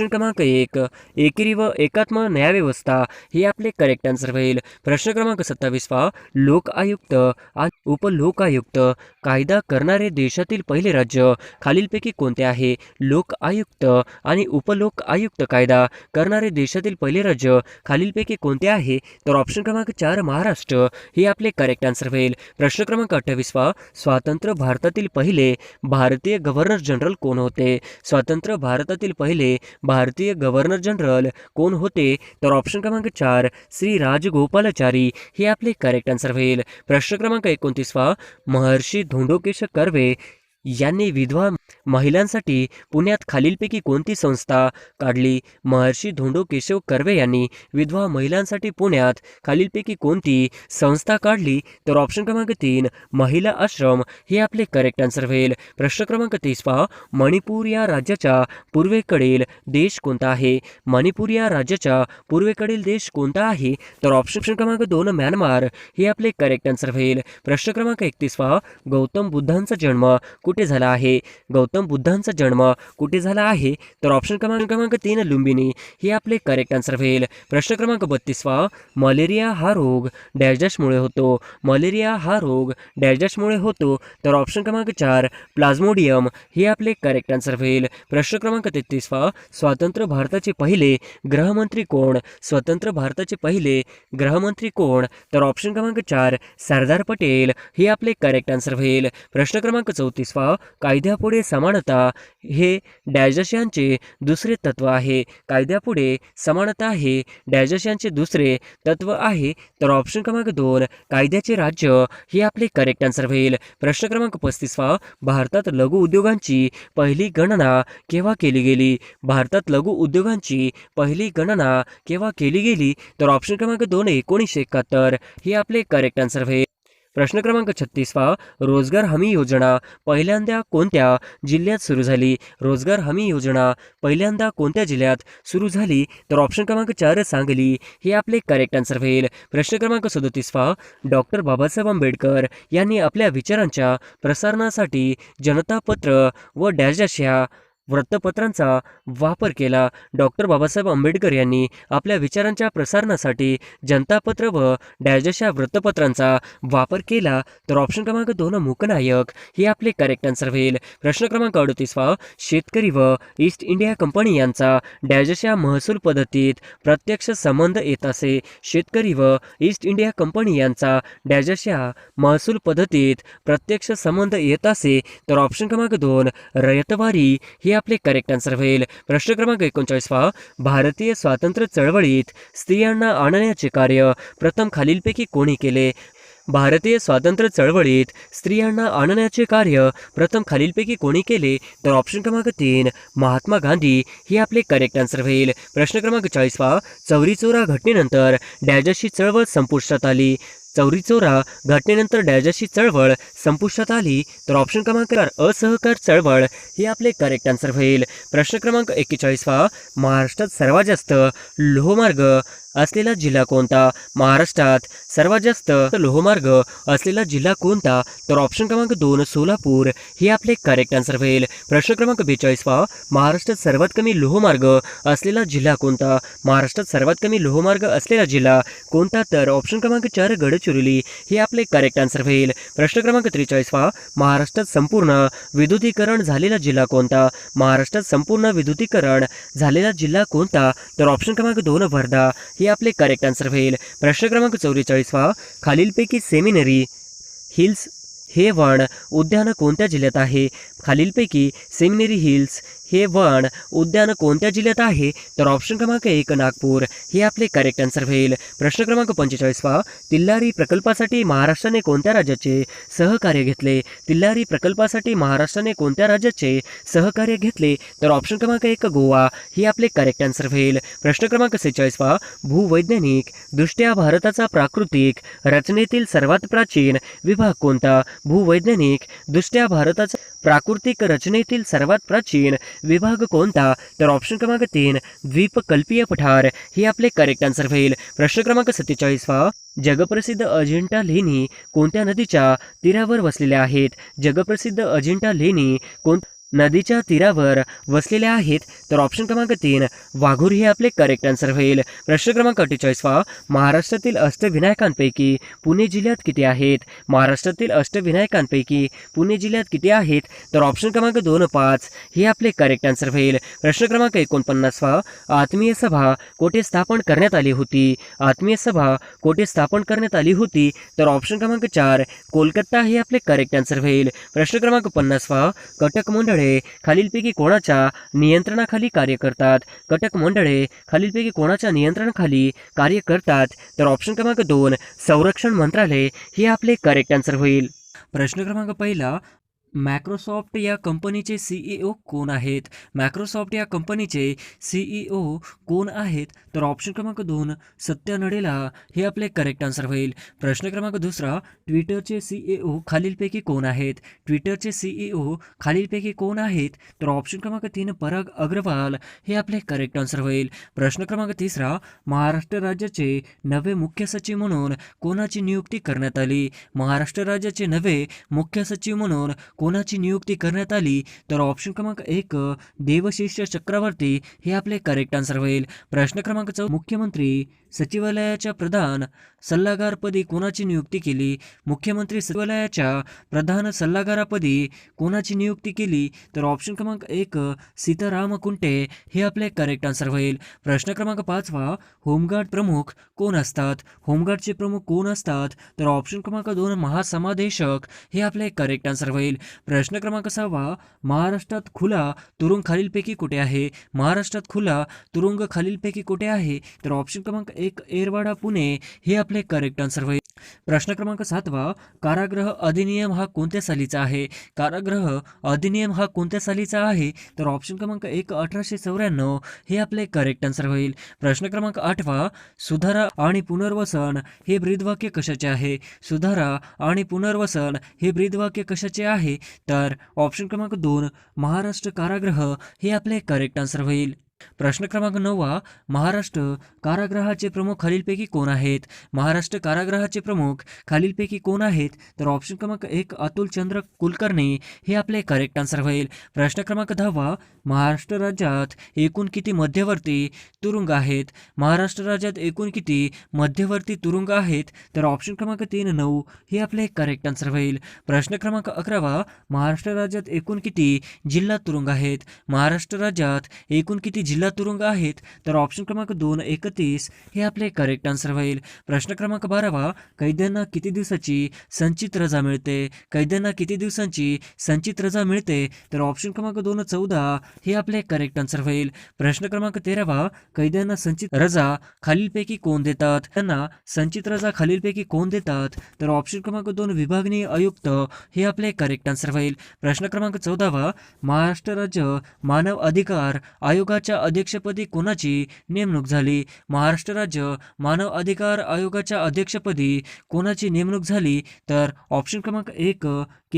क्रमांक 1 एकेरी व एकात्म न्यायव्यवस्था हे आपले करेक्ट आन्सर होईल. प्रश्न क्रमांक 27 लोक आयुक्त आणि उपलोकायुक्त कायदा करणारे देशातील पहिले राज्य खालीलपैकी कोणते आहे? लोक आयुक्त आणि उपलोक आयुक्त कायदा करणारे देशातील पहिले राज्य खालीलपैकी कोणते आहे? तर ऑप्शन क्रमांक 4 महाराष्ट्र हे आपले करेक्ट आन्सर होईल. प्रश्न क्रमांक 28 स्वातंत्र्य भारतातील पहिले भारतीय गव्हर्नर जनरल कोण होते? स्वातंत्र्य भारतातील पहिले भारतीय गव्हर्नर जनरल कोण होते? तर ऑप्शन क्रमांक 4 श्री राजगोपालाचारी हे आपले करेक्ट आन्सर होईल. प्रश्न क्रमांक 29 महर्षी धोंडोकेश कर्वे यांनी विधवा महिलांसाठी पुण्यात खालीलपैकी कोणती संस्था काढली? महर्षी धोंडो केशव कर्वे यांनी विधवा महिलांसाठी पुण्यात खालीलपैकी कोणती संस्था काढली? तर ऑप्शन क्रमांक 3 महिला आश्रम हे आपले करेक्ट आन्सर होईल. प्रश्न क्रमांक 30 मणिपूर या राज्याच्या पूर्वेकडील देश कोणता आहे? मणिपूर या राज्याच्या पूर्वेकडील देश कोणता आहे? तर ऑप्शन क्रमांक 2 म्यानमार हे आपले करेक्ट आन्सर होईल. प्रश्न क्रमांक 31 गौतम बुद्धांचा जन्म कुठे झाला आहे? गौतम गौतम बुद्धांचा जन्म कुठे झाला आहे? तर ऑप्शन क्रमांक 3 लुंबिनी हे आपले करेक्ट आन्सर होईल. प्रश्न क्रमांक 32 मलेरिया हा रोग डॅश डॅशमुळे होतो. मलेरिया हा रोग डॅश डॅशमुळे होतो. तर ऑप्शन क्रमांक 4 प्लाझ्मोडियम हे आपले करेक्ट आन्सर होईल. प्रश्न क्रमांक 33 स्वतंत्र भारताचे पहिले गृहमंत्री कोण? स्वतंत्र भारताचे पहिले गृहमंत्री कोण? तर ऑप्शन क्रमांक 4 सरदार पटेल हे आपले करेक्ट आन्सर होईल. प्रश्न क्रमांक 34 कायद्यापुढे समानता हे डॅश यांचे दुसरे तत्व आहे. कायद्यापुढे समानता हे डॅश यांचे दुसरे तत्व आहे. तर ऑप्शन क्रमांक 2 कायद्याचे राज्य हे आपले करेक्ट आन्सर होईल. प्रश्न क्रमांक 35 भारतात लघु उद्योगांची पहिली गणना केव्हा केली गेली? भारतात लघु उद्योगांची पहिली गणना केव्हा केली गेली? तर ऑप्शन क्रमांक 2 1971 हे आपले करेक्ट आन्सर होईल. प्रश्न क्रमांक 36 रोजगार हमी योजना पहिल्यांदा कोणत्या जिल्ह्यात सुरू झाली? रोजगार हमी योजना पहिल्यांदा कोणत्या जिल्ह्यात सुरू झाली? तर ऑप्शन क्रमांक 4 सांगली हे आपले करेक्ट आन्सर होईल. प्रश्न क्रमांक 37 डॉक्टर बाबासाहेब आंबेडकर यांनी आपल्या विचारांच्या प्रसारणासाठी जनता पत्र व डॅश डॅश ह्या वृत्तपत्रांचा वापर केला. डॉक्टर बाबासाहेब आंबेडकर यांनी आपल्या विचारांच्या प्रसारणासाठी जनतापत्र व डॅश या वृत्तपत्रांचा वापर केला. तर ऑप्शन क्रमांक 2 मूकनायक हे आपले करेक्ट आन्सर होईल. प्रश्न क्रमांक 38 शेतकरी व ईस्ट इंडिया कंपनी यांचा डॅश या महसूल पद्धतीत प्रत्यक्ष संबंध येत असे. शेतकरी व ईस्ट इंडिया कंपनी यांचा डॅश या महसूल पद्धतीत प्रत्यक्ष संबंध येत असे. तर ऑप्शन क्रमांक 2 रयतवारी हे आपले करेक्ट आन्सर होईल. प्रश्न क्रमांक 39 भारतीय स्वातंत्र्य चळवळीत स्त्रियांना आणण्याचे कार्य प्रथम खालीलपैकी कोणी केले? भारतीय स्वातंत्र्य चळवळीत स्त्रियांना आणण्याचे कार्य प्रथम खालीलपैकी कोणी केले? तर ऑप्शन क्रमांक 3 महात्मा गांधी हे आपले करेक्ट आन्सर होईल. प्रश्न क्रमांक 40 चौरी चौरा घटनेनंतर डॅशची चळवळ संपुष्टात आली. चौरी चौरा घटनेनंतर डॅशची चळवळ संपुष्टात आली. तर ऑप्शन क्रमांक 4 असहकार चळवळ हे आपले करेक्ट आन्सर होईल. प्रश्न क्रमांक 41 महाराष्ट्रात सर्वात जास्त लोहमार्ग असलेला जिल्हा कोणता? महाराष्ट्रात सर्वात जास्त लोहमार्ग असलेला जिल्हा कोणता? तर ऑप्शन क्रमांक 2 सोलापूर हे आपले करेक्ट आन्सर होईल. प्रश्न क्रमांक 42 महाराष्ट्रात सर्वात कमी लोहमार्ग असलेला जिल्हा कोणता? महाराष्ट्रात सर्वात कमी लोहमार्ग असलेला जिल्हा कोणता? तर ऑप्शन क्रमांक 4 गडचिरोली हे आपले करेक्ट आन्सर होईल. प्रश्न क्रमांक 43 महाराष्ट्रात संपूर्ण विद्युतीकरण झालेला जिल्हा कोणता? महाराष्ट्रात संपूर्ण विद्युतीकरण झालेला जिल्हा कोणता? तर ऑप्शन क्रमांक 2 वर्धा हे आपले करेक्ट आन्सर होईल. प्रश्न क्रमांक 44 खालीलपैकी सेमिनरी हिल्स हे वण उद्यान कोणत्या जिल्ह्यात आहे? खालीलपैकी सेमिनरी हिल्स हे वण उद्यान कोणत्या जिल्ह्यात आहे? तर ऑप्शन क्रमांक 1 नागपूर हे आपले करेक्ट आन्सर होईल. प्रश्न क्रमांक 45 तिल्लारी प्रकल्पासाठी महाराष्ट्राने कोणत्या राज्याचे सहकार्य घेतले? तिल्लारी प्रकल्पासाठी महाराष्ट्राने कोणत्या राज्याचे सहकार्य घेतले? तर ऑप्शन क्रमांक 1 गोवा हे आपले करेक्ट आन्सर होईल. प्रश्न क्रमांक 46 भूवैज्ञानिक दृष्ट्या भारताचा प्राकृतिक रचनेतील सर्वात प्राचीन विभाग कोणता? भूवैज्ञानिक दृष्ट्या भारताचा प्राकृतिक रचनेतील सर्वात प्राचीन विभाग कोणता? तर ऑप्शन क्रमांक 3 द्वीपकल्पीय पठार हे आपले करेक्ट आन्सर होईल. प्रश्न क्रमांक 47 जगप्रसिद्ध अजिंठा लेणी कोणत्या नदीच्या तीरावर वसलेल्या आहेत? जगप्रसिद्ध अजिंठा लेणी नदीच्या तीरावर वसलेल्या आहेत. तर ऑप्शन क्रमांक 3 वाघूर हे आपले करेक्ट आन्सर होईल. प्रश्न क्रमांक 48 महाराष्ट्रातील अष्टविनायकांपैकी पुणे जिल्ह्यात किती आहेत? महाराष्ट्रातील अष्टविनायकांपैकी पुणे जिल्ह्यात किती आहेत? तर ऑप्शन क्रमांक 2 5 हे आपले करेक्ट आन्सर होईल. प्रश्न क्रमांक 49 आत्मीय सभा कोठे स्थापन करण्यात आली होती? आत्मीय सभा कोठे स्थापन करण्यात आली होती? तर ऑप्शन क्रमांक 4 कोलकाता हे आपले करेक्ट आन्सर होईल. प्रश्न क्रमांक 50 कटक मंडळ खालीलपैकी कोणाच्या नियंत्रणाखाली कार्य करतात? कटक मंडळे खालीलपैकी कोणाच्या नियंत्रणाखाली कार्य करतात? तर ऑप्शन क्रमांक 2 संरक्षण मंत्रालय हे आपले करेक्ट आन्सर होईल. प्रश्न क्रमांक 1 मायक्रोसॉफ्ट या कंपनीचे CEO कोण आहेत? मायक्रोसॉफ्ट या कंपनीचे CEO कोण आहेत? तर ऑप्शन क्रमांक 2 सत्या नडेला हे आपले करेक्ट आन्सर होईल. प्रश्न क्रमांक 2 ट्विटरचे CEO खालीलपैकी कोण आहेत? ट्विटरचे CEO खालीलपैकी कोण आहेत? तर ऑप्शन क्रमांक 3 पराग अग्रवाल हे आपले करेक्ट आन्सर होईल. प्रश्न क्रमांक 3 महाराष्ट्र राज्याचे नवे मुख्य सचिव म्हणून कोणाची नियुक्ती करण्यात आली? महाराष्ट्र राज्याचे नवे मुख्य सचिव म्हणून कोणाची नियुक्ती करण्यात आली? तर ऑप्शन क्रमांक 1 देवशिष्य चक्रवर्ती हे आपले करेक्ट आन्सर होईल. प्रश्न क्रमांक 4 मुख्यमंत्री सचिवालयाच्या प्रधान सल्लागारपदी कोणाची नियुक्ती केली? मुख्यमंत्री सचिवालयाच्या प्रधान सल्लागारापदी कोणाची नियुक्ती केली? तर ऑप्शन क्रमांक 1 सीताराम कुंटे हे आपले करेक्ट आन्सर होईल. प्रश्न क्रमांक 5 होमगार्ड प्रमुख कोण असतात? होमगार्डचे प्रमुख कोण असतात? तर ऑप्शन क्रमांक 2 महासमादेशक हे आपले करेक्ट आन्सर होईल. प्रश्न क्रमांक 6 महाराष्ट्रात खुला तुरुंग खालीलपैकी कुठे आहे? महाराष्ट्रात खुला तुरुंग खालीलपैकी कुठे आहे? तर ऑप्शन क्रमांक 1 एरवाडा पुणे हे आपले करेक्ट आन्सर होईल. प्रश्न क्रमांक 7 कारागृह अधिनियम हा कोणत्या सालीचा आहे? कारागृह अधिनियम हा कोणत्या सालीचा आहे? तर ऑप्शन क्रमांक 1 1894 हे आपले करेक्ट आन्सर होईल. प्रश्न क्रमांक 8 सुधारा आणि पुनर्वसन हे ब्रीदवाक्य कशाचे आहे? सुधारा आणि पुनर्वसन हे ब्रीदवाक्य कशाचे आहे? तर ऑप्शन क्रमांक 2 महाराष्ट्र कारागृह हे आपले करेक्ट आन्सर होईल. प्रश्न क्रमांक 9 महाराष्ट्र कारागृहाचे प्रमुख खालीलपैकी कोण आहेत? महाराष्ट्र कारागृहाचे प्रमुख खालीलपैकी कोण आहेत? तर ऑप्शन क्रमांक 1 अतुल चंद्र कुलकर्णी हे आपले करेक्ट आन्सर होईल. प्रश्न क्रमांक 10 महाराष्ट्र राज्यात एकूण किती मध्यवर्ती तुरुंग आहेत? महाराष्ट्र राज्यात एकूण किती मध्यवर्ती तुरुंग आहेत? तर ऑप्शन क्रमांक 3 9 हे आपले करेक्ट आन्सर होईल. प्रश्न क्रमांक 11 महाराष्ट्र राज्यात एकूण किती जिल्हा तुरुंग आहेत? महाराष्ट्र राज्यात एकूण किती जिल्हा तुरुंग आहेत? तर ऑप्शन क्रमांक 2 31 हे आपले करेक्ट आन्सर होईल. प्रश्न क्रमांक 12 कैद्यांना किती दिवसाची संचित रजा मिळते? कैद्यांना किती दिवसांची संचित रजा मिळते? तर ऑप्शन क्रमांक 2 14 हे आपले करेक्ट आन्सर होईल. प्रश्न क्रमांक 13 कैद्यांना संचित रजा खालीलपैकी कोण देतात? त्यांना संचित रजा खालीलपैकी कोण देतात? तर ऑप्शन क्रमांक 2 विभागीय आयुक्त हे आपले करेक्ट आन्सर होईल. प्रश्न क्रमांक 14 महाराष्ट्र राज्य मानव अधिकार आयोगाच्या अध्यक्षपदी कोणाची नेमणूक झाली? महाराष्ट्र राज्य मानव अधिकार आयोगाच्या अध्यक्षपदी कोणाची नेमणूक झाली? तर ऑप्शन क्रमांक 1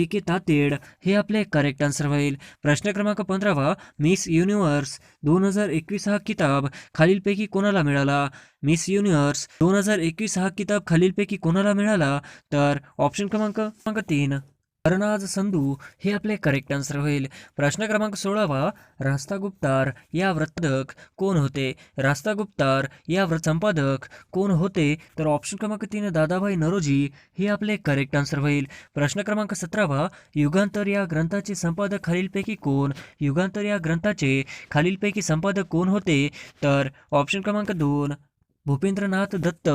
के तातेड हे आपले करेक्ट आन्सर होईल. प्रश्न क्रमांक 15 मिस युनिव्हर्स 2021 हा किताब खालीलपैकी कोणाला मिळाला? मिस युनिव्हर्स 2021 हा किताब खालीलपैकी कोणाला मिळाला? तर ऑप्शन क्रमांक 3 अरनाज संधू हे आपले करेक्ट आन्सर होईल. प्रश्न क्रमांक 16 रास्ता गुप्तार या वृत्तक कोण होते? रास्ता गुप्तार या संपादक कोण होते? तर ऑप्शन क्रमांक 3 दादाभाई नरोजी हे आपले करेक्ट आन्सर होईल. प्रश्न क्रमांक 17 युगांतर या ग्रंथाचे संपादक खालीलपैकी कोण? युगांतर या ग्रंथाचे खालीलपैकी संपादक कोण होते? तर ऑप्शन क्रमांक 2 भूपेंद्रनाथ दत्त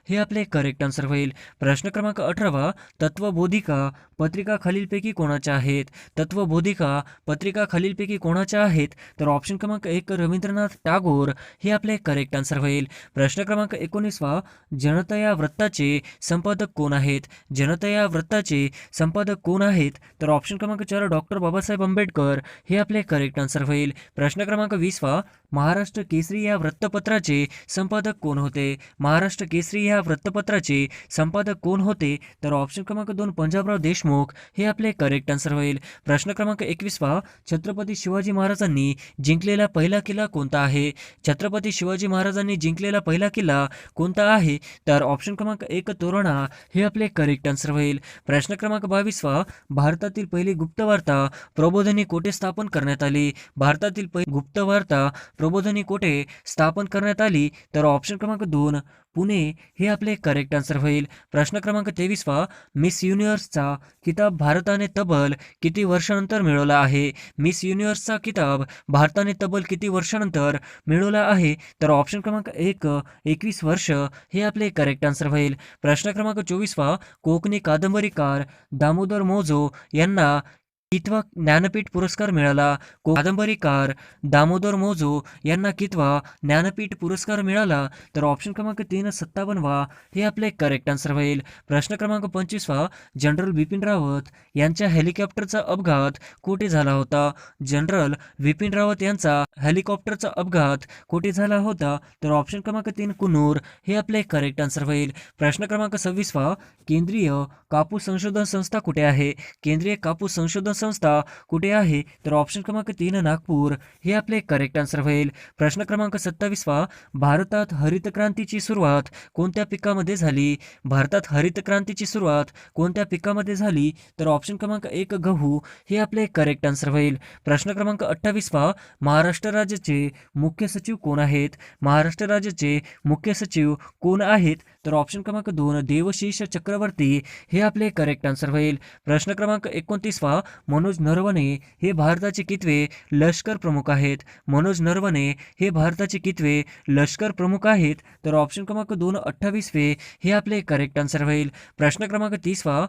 हे आपले करेक्ट आन्सर होईल. प्रश्न क्रमांक 18 तत्वबोधिका पत्रिका खालीलपैकी कोणाच्या आहेत? तत्वबोधिका पत्रिका खालीलपैकी कोणाच्या आहेत? तर ऑप्शन क्रमांक 1 रवींद्रनाथ टागोर हे आपले करेक्ट आन्सर होईल. प्रश्न क्रमांक 19 जनता या वृत्ताचे संपादक कोण आहेत? जनता या वृत्ताचे संपादक कोण आहेत? तर ऑप्शन क्रमांक 4 डॉक्टर बाबासाहेब आंबेडकर हे आपले करेक्ट आन्सर होईल. प्रश्न क्रमांक 20 महाराष्ट्र केसरी या वृत्तपत्राचे संपादक कोण होते? महाराष्ट्र केसरी या वृत्तपत्राचे संपादक कोण होते? तर ऑप्शन क्रमांक 2 पंजाबराव देशमुख हे आपले करेक्ट आन्सर होईल. प्रश्न क्रमांक 21 छत्रपती शिवाजी महाराजांनी जिंकलेला पहिला किल्ला कोणता आहे? छत्रपती शिवाजी महाराजांनी जिंकलेला पहिला किल्ला कोणता आहे? तर ऑप्शन क्रमांक 1 तोरणा हे आपले करेक्ट आन्सर होईल. प्रश्न क्रमांक 22 भारतातील पहिली गुप्तवार्ता प्रबोधिनी कोठे स्थापन करण्यात आली? भारतातील पहिली गुप्तवार्ता प्रबोधिनी कोठे स्थापन करण्यात आली? तर ऑप्शन क्रमांक 2 पुणे हे आपले करेक्ट आन्सर होईल. प्रश्न क्रमांक 23 मिस युनिव्हर्सचा किताब भारताने तब्बल किती वर्षानंतर मिळवला आहे? मिस युनिव्हर्सचा किताब भारताने तब्बल किती वर्षानंतर मिळवला आहे? तर ऑप्शन क्रमांक 1 21 वर्ष हे आपले करेक्ट आन्सर होईल. प्रश्न क्रमांक 24 कोकणी कादंबरीकार दामोदर मोजो यांना कितवा ज्ञानपीठ पुरस्कार मिळाला? कादंबरीकार दामोदर मोजो यांना कितवा ज्ञानपीठ पुरस्कार मिळाला? तर ऑप्शन क्रमांक 3 57 हे आपले करेक्ट आन्सर होईल. प्रश्न क्रमांक 25 जनरल बिपिन रावत यांच्या हेलिकॉप्टरचा अपघात कोठे झाला होता? जनरल बिपिन रावत यांचा हेलिकॉप्टरचा अपघात कोठे झाला होता? तर ऑप्शन क्रमांक 3 कुन्नूर हे आपले करेक्ट आन्सर होईल. प्रश्न क्रमांक 26 केंद्रीय कापूस संशोधन संस्था कुठे आहे? केंद्रीय कापूस संशोधन संस्था कुठे आहे? तर ऑप्शन क्रमांक 3 नागपूर हे आपले करेक्ट आन्सर होईल. प्रश्न क्रमांक 27 भारतात हरित क्रांतीची सुरुवात कोणत्या पिकामध्ये झाली? भारतात हरित क्रांतीची सुरुवात कोणत्या पिकामध्ये झाली? तर ऑप्शन क्रमांक 1 गहू हे आपले करेक्ट आन्सर होईल. प्रश्न क्रमांक 28 महाराष्ट्र राज्याचे मुख्य सचिव कोण आहेत? महाराष्ट्र राज्याचे मुख्य सचिव कोण आहेत? तर ऑप्शन क्रमांक 2 देवशीष चक्रवर्ती हे आपले करेक्ट आन्सर होईल. प्रश्न क्रमांक 29 मनोज नरवणे हे भारताचे कितवे लष्कर प्रमुख आहेत? मनोज नरवणे हे भारताचे कितवे लष्कर प्रमुख आहेत? तर ऑप्शन क्रमांक 2 28वे हे आपले करेक्ट आन्सर होईल. प्रश्न क्रमांक 30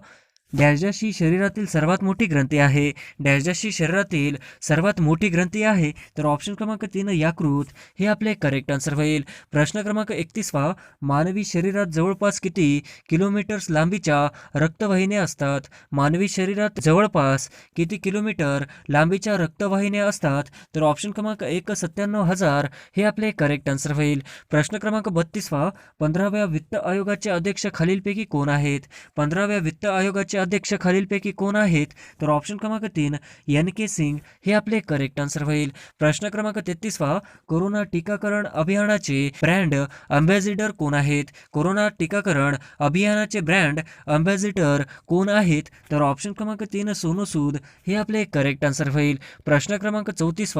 डॅशची शरीरातील सर्वात मोठी ग्रंथी आहे? डॅशची शरीरातील सर्वात मोठी ग्रंथी आहे? तर ऑप्शन क्रमांक 3 यकृत हे आपले करेक्ट आन्सर होईल. प्रश्न क्रमांक 31 मानवी शरीरात जवळपास किती किलोमीटर्स लांबीच्या रक्तवाहिन्या असतात? मानवी शरीरात जवळपास किती किलोमीटर लांबीच्या रक्तवाहिन्या असतात? तर ऑप्शन क्रमांक 1 97,000 हे आपले करेक्ट आन्सर होईल. प्रश्न क्रमांक 32 15व्या वित्त आयोगाचे अध्यक्ष खालीलपैकी कोण आहेत? 15व्या वित्त आयोगाचे अध्यक्ष खालीलपैकी कोण आहेत? तर ऑप्शन क्रमांक 3 NK सिंग हे आपले करेक्ट आन्सर होईल. प्रश्न क्रमांक 33 कोरोना टीकाकरण अभियानाचे ब्रँड अँबॅसिडर कोण आहेत? कोरोना टीकाकरण अभियानाचे ब्रँड अँबॅसिडर कोण आहेत? तर ऑप्शन क्रमांक 3 सोनू सूद हे आपले करेक्ट आन्सर होईल. प्रश्न क्रमांक 34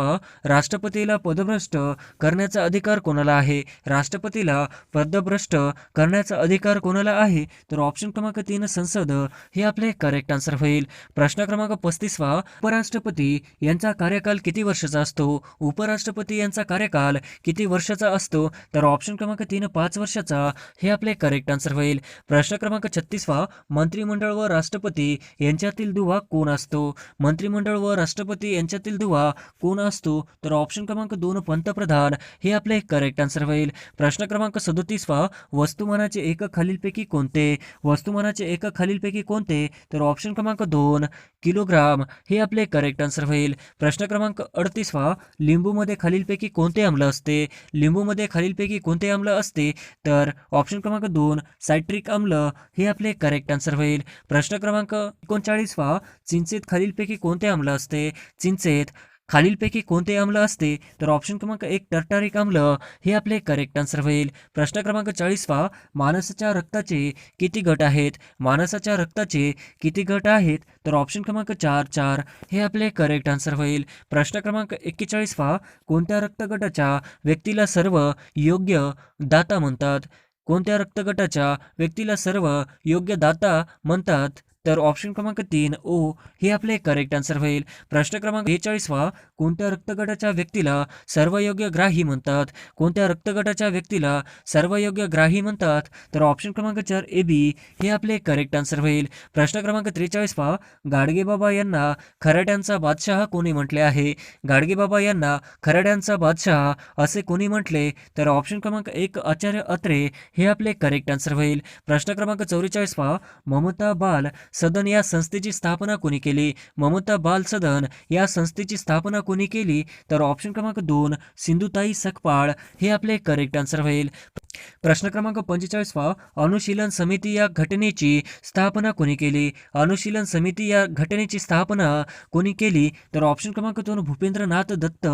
राष्ट्रपतीला पदभ्रष्ट करण्याचा अधिकार कोणाला आहे? राष्ट्रपतीला पदभ्रष्ट करण्याचा अधिकार कोणाला आहे? तर ऑप्शन क्रमांक 3 संसद हे आपले करेक्ट आन्सर होईल. प्रश्न क्रमांक 35 उपराष्ट्रपती यांचा कार्यकाल किती वर्षाचा असतो? उपराष्ट्रपती यांचा कार्यकाल किती वर्षाचा असतो? तर ऑप्शन क्रमांक 3 5 वर्षाचा हे आपले करेक्ट आन्सर होईल. प्रश्न क्रमांक 36 मंत्रिमंडळ व राष्ट्रपती यांच्यातील दुवा कोण असतो? मंत्रिमंडळ व राष्ट्रपती यांच्यातील दुवा कोण असतो? तर ऑप्शन क्रमांक 2 पंतप्रधान हे आपले करेक्ट आन्सर होईल. प्रश्न क्रमांक 37 वस्तुमानाचे एकक खालीलपैकी कोणते? वस्तुमानाचे एकक खालीलपैकी कोणते? तर ऑप्शन क्रमांक 2 किलोग्राम हे आपले करेक्ट आन्सर होईल. प्रश्न क्रमांक 38 लिंबूमध्ये खालीलपैकी कोणते आम्ल असते? लिंबूमध्ये खालीलपैकी कोणते आम्ल असते? तर ऑप्शन क्रमांक 2 सायट्रिक आम्ल हे आपले करेक्ट आन्सर होईल. प्रश्न क्रमांक 39 चिंचेत खालीलपैकी कोणते आम्ल असते? चिंचेत खालीलपैकी कोणते आम्ल असते? तर ऑप्शन क्रमांक 1 टर्टारिक आम्ल हे आपले करेक्ट आन्सर होईल. प्रश्न क्रमांक 40 माणसाच्या रक्ताचे किती गट आहेत? माणसाच्या रक्ताचे किती गट आहेत? तर ऑप्शन क्रमांक 4 हे आपले करेक्ट आन्सर होईल. प्रश्न क्रमांक 41 कोणत्या रक्तगटाच्या व्यक्तीला सर्व योग्य दाता म्हणतात? कोणत्या रक्तगटाच्या व्यक्तीला सर्व योग्य दाता म्हणतात? तर ऑप्शन क्रमांक 3 ओ हे आपले करेक्ट आन्सर होईल. प्रश्न क्रमांक 43 कोणत्या रक्तगटाच्या व्यक्तीला सर्वयोग्य ग्राही म्हणतात? कोणत्या रक्तगटाच्या व्यक्तीला सर्वयोग्य ग्राही म्हणतात? तर ऑप्शन क्रमांक 4 AB हे आपले करेक्ट आन्सर होईल. प्रश्न क्रमांक 43 गाडगेबाबा यांना खराड्यांचा बादशाह कोणी म्हटले आहे? गाडगेबाबा यांना खराड्यांचा बादशाह असे कोणी म्हटले? तर ऑप्शन क्रमांक 1 आचार्य अत्रे हे आपले करेक्ट आन्सर होईल. प्रश्न क्रमांक 44 ममता बाल सदन या संस्थेची स्थापना कोणी केली? ममता बाल सदन या संस्थेची स्थापना कोणी केली? तर ऑप्शन क्रमांक 2 सिंधुताई सकपाळ हे आपले करेक्ट आन्सर होईल. प्रश्न क्रमांक 45 अनुशीलन समिती या घटनेची स्थापना कोणी केली? अनुशीलन समिती या घटनेची स्थापना कोणी केली? तर ऑप्शन क्रमांक 2 भूपेंद्रनाथ दत्त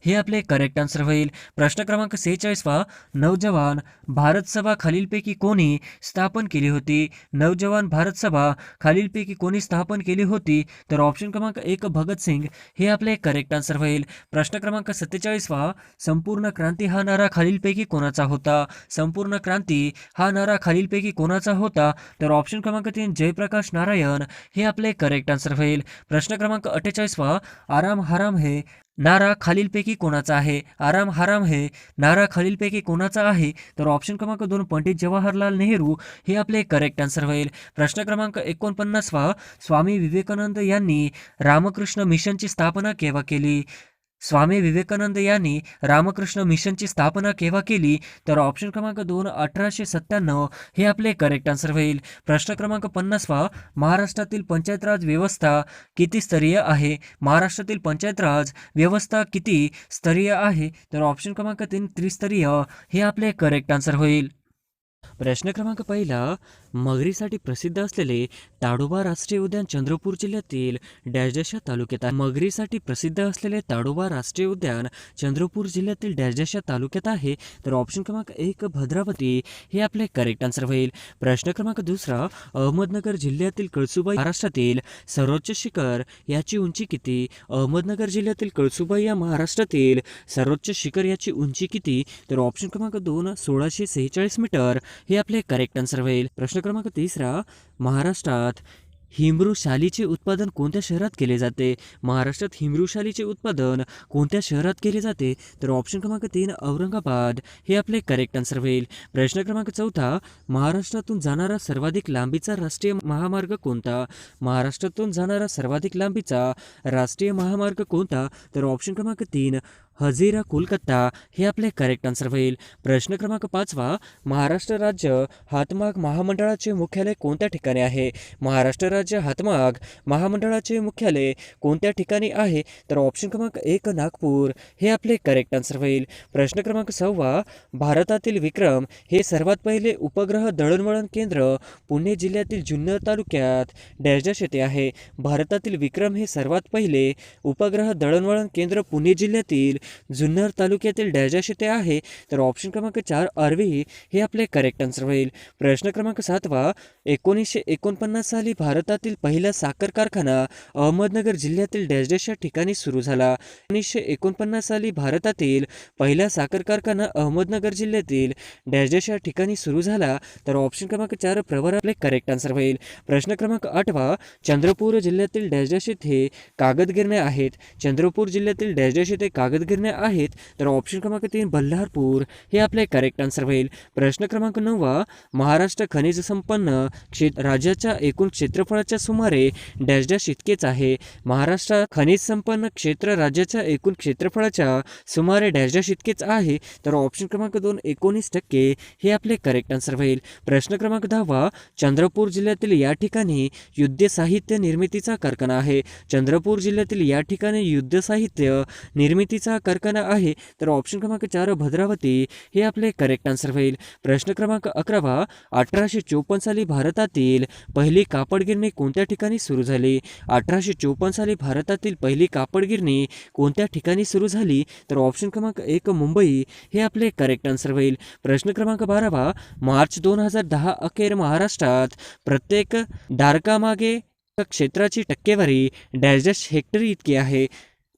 हे आपले करेक्ट आन्सर होईल. प्रश्न क्रमांक 46 नवजवान भारत सभा खालीलपैकी कोणी स्थापन केली होती? नवजवान भारत सभा खालीलपैकी कोणी स्थापन केली होती? तर ऑप्शन क्रमांक 1 भगतसिंग हे आपले करेक्ट आन्सर होईल. प्रश्न क्रमांक 47 संपूर्ण क्रांती हा नारा खालीलपैकी कोणाचा होता? संपूर्ण क्रांती हा नारा खालीलपैकी कोणाचा होता? तर ऑप्शन क्रमांक 3 जयप्रकाश नारायण हे आपले करेक्ट आन्सर होईल. प्रश्न क्रमांक 48 आराम हराम हे नारा खालीलपैकी कोणाचा आहे? आराम हराम हे नारा खालीलपैकी कोणाचा आहे? तर ऑप्शन क्रमांक 2 पंडित जवाहरलाल नेहरू हे आपले करेक्ट आन्सर होईल. प्रश्न क्रमांक 49 स्वामी विवेकानंद यांनी रामकृष्ण मिशनची स्थापना केव्हा केली? स्वामी विवेकानंद यांनी रामकृष्ण मिशनची स्थापना केव्हा केली? तर ऑप्शन क्रमांक 2 1897 हे आपले करेक्ट आन्सर होईल. प्रश्न क्रमांक 50 महाराष्ट्रातील पंचायत राज व्यवस्था किती स्तरीय आहे? महाराष्ट्रातील पंचायत राज व्यवस्था किती स्तरीय आहे? तर ऑप्शन क्रमांक 3 त्रिस्तरीय हे आपले करेक्ट आन्सर होईल. प्रश्न क्रमांक पहिला, मगरीसाठी प्रसिद्ध असलेले ताडोबा राष्ट्रीय उद्यान चंद्रपूर जिल्ह्यातील डॅश डॅश या तालुक्यात आहे. मगरीसाठी प्रसिद्ध असलेले ताडोबा राष्ट्रीय उद्यान चंद्रपूर जिल्ह्यातील डॅश डॅश या तालुक्यात आहे. तर ऑप्शन क्रमांक एक भद्रावती हे आपले करेक्ट आन्सर होईल. प्रश्न क्रमांक दुसरा, अहमदनगर जिल्ह्यातील कळसुबाई महाराष्ट्रातील सर्वोच्च शिखर याची उंची किती? अहमदनगर जिल्ह्यातील कळसुबाई या महाराष्ट्रातील सर्वोच्च शिखर याची उंची किती? तर ऑप्शन क्रमांक दोन 1646 मीटर हे आपले करेक्ट आन्सर होईल. प्रश्न क्रमांक तिसरा, महाराष्ट्रात हिमरू शालीचे उत्पादन कोणत्या शहरात केले जाते? महाराष्ट्रात हिमरू शालीचे उत्पादन कोणत्या शहरात केले जाते? तर ऑप्शन क्रमांक तीन औरंगाबाद हे आपले करेक्ट आन्सर होईल. प्रश्न क्रमांक चौथा, महाराष्ट्रातून जाणारा सर्वाधिक लांबीचा राष्ट्रीय महामार्ग कोणता? महाराष्ट्रातून जाणारा सर्वाधिक लांबीचा राष्ट्रीय महामार्ग कोणता? तर ऑप्शन क्रमांक तीन हजीरा कोलकाता हे आपले करेक्ट आन्सर होईल. प्रश्न क्रमांक पाचवा, महाराष्ट्र राज्य हातमाग महामंडळाचे मुख्यालय कोणत्या ठिकाणी आहे? महाराष्ट्र राज्य हातमाग महामंडळाचे मुख्यालय कोणत्या ठिकाणी आहे? तर ऑप्शन क्रमांक एक नागपूर हे आपले करेक्ट आन्सर होईल. प्रश्न क्रमांक सहावा, भारतातील विक्रम हे सर्वात पहिले उपग्रह दळणवळण केंद्र पुणे जिल्ह्यातील जुन्नर तालुक्यात डॅश डॅश येथे आहे. भारतातील विक्रम हे सर्वात पहिले उपग्रह दळणवळण केंद्र पुणे जिल्ह्यातील जुन्नर तालुक्यातील डॅश डॅश येथे आहे. तर ऑप्शन क्रमांक चार आर्वी हे आपले करेक्ट आन्सर होईल. प्रश्न क्रमांक सातवा, 1949 साली भारतातील पहिला साखर कारखाना अहमदनगर जिल्ह्यातील डॅश डॅश या ठिकाणी सुरू झाला. 1949 साली भारतातील पहिला साखर कारखाना अहमदनगर जिल्ह्यातील डॅश डॅश या ठिकाणी सुरू झाला. तर ऑप्शन क्रमांक चार प्रवर आपले करेक्ट आन्सर होईल. प्रश्न क्रमांक आठवा, चंद्रपूर जिल्ह्यातील डॅश डॅश येथे कागद गिरण्या आहेत. चंद्रपूर जिल्ह्यातील डॅश डॅश येथे कागद गिरण्या आहेत. तर ऑप्शन क्रमांक तीन बल्लारपूर हे आपले करेक्ट आन्सर होईल. प्रश्न क्रमांक नववा, महाराष्ट्र खनिज संपन्न राज्याच्या एकूण क्षेत्रफळाच्या सुमारे डॅश डॅश इतकेच आहे. महाराष्ट्र खनिज संपन्न क्षेत्र राज्याच्या एकूण क्षेत्रफळाच्या सुमारे डॅश डॅश इतकेच आहे. तर ऑप्शन क्रमांक दोन 19% हे आपले करेक्ट आन्सर होईल. प्रश्न क्रमांक दहावा, चंद्रपूर जिल्ह्यातील या ठिकाणी युद्ध साहित्य निर्मितीचा कारखाना आहे. चंद्रपूर जिल्ह्यातील या ठिकाणी युद्ध साहित्य निर्मितीचा कारखाना आहे. तर ऑप्शन क्रमांक चार भद्रावती हे आपले करेक्ट आन्सर होईल. प्रश्न क्रमांक 11, 1854 साली भारतातील पहिली कापड गिरणी कोणत्या ठिकाणी सुरू झाली? 1854 साली भारतातील पहिली कापड गिरणी कोणत्या ठिकाणी सुरू झाली? तर ऑप्शन क्रमांक एक मुंबई हे आपले करेक्ट आन्सर होईल. प्रश्न क्रमांक 12, मार्च 2010 अखेर महाराष्ट्रात प्रत्येक धारकामागे क्षेत्राची टक्केवारी डॅश डॅश हेक्टरी इतकी आहे.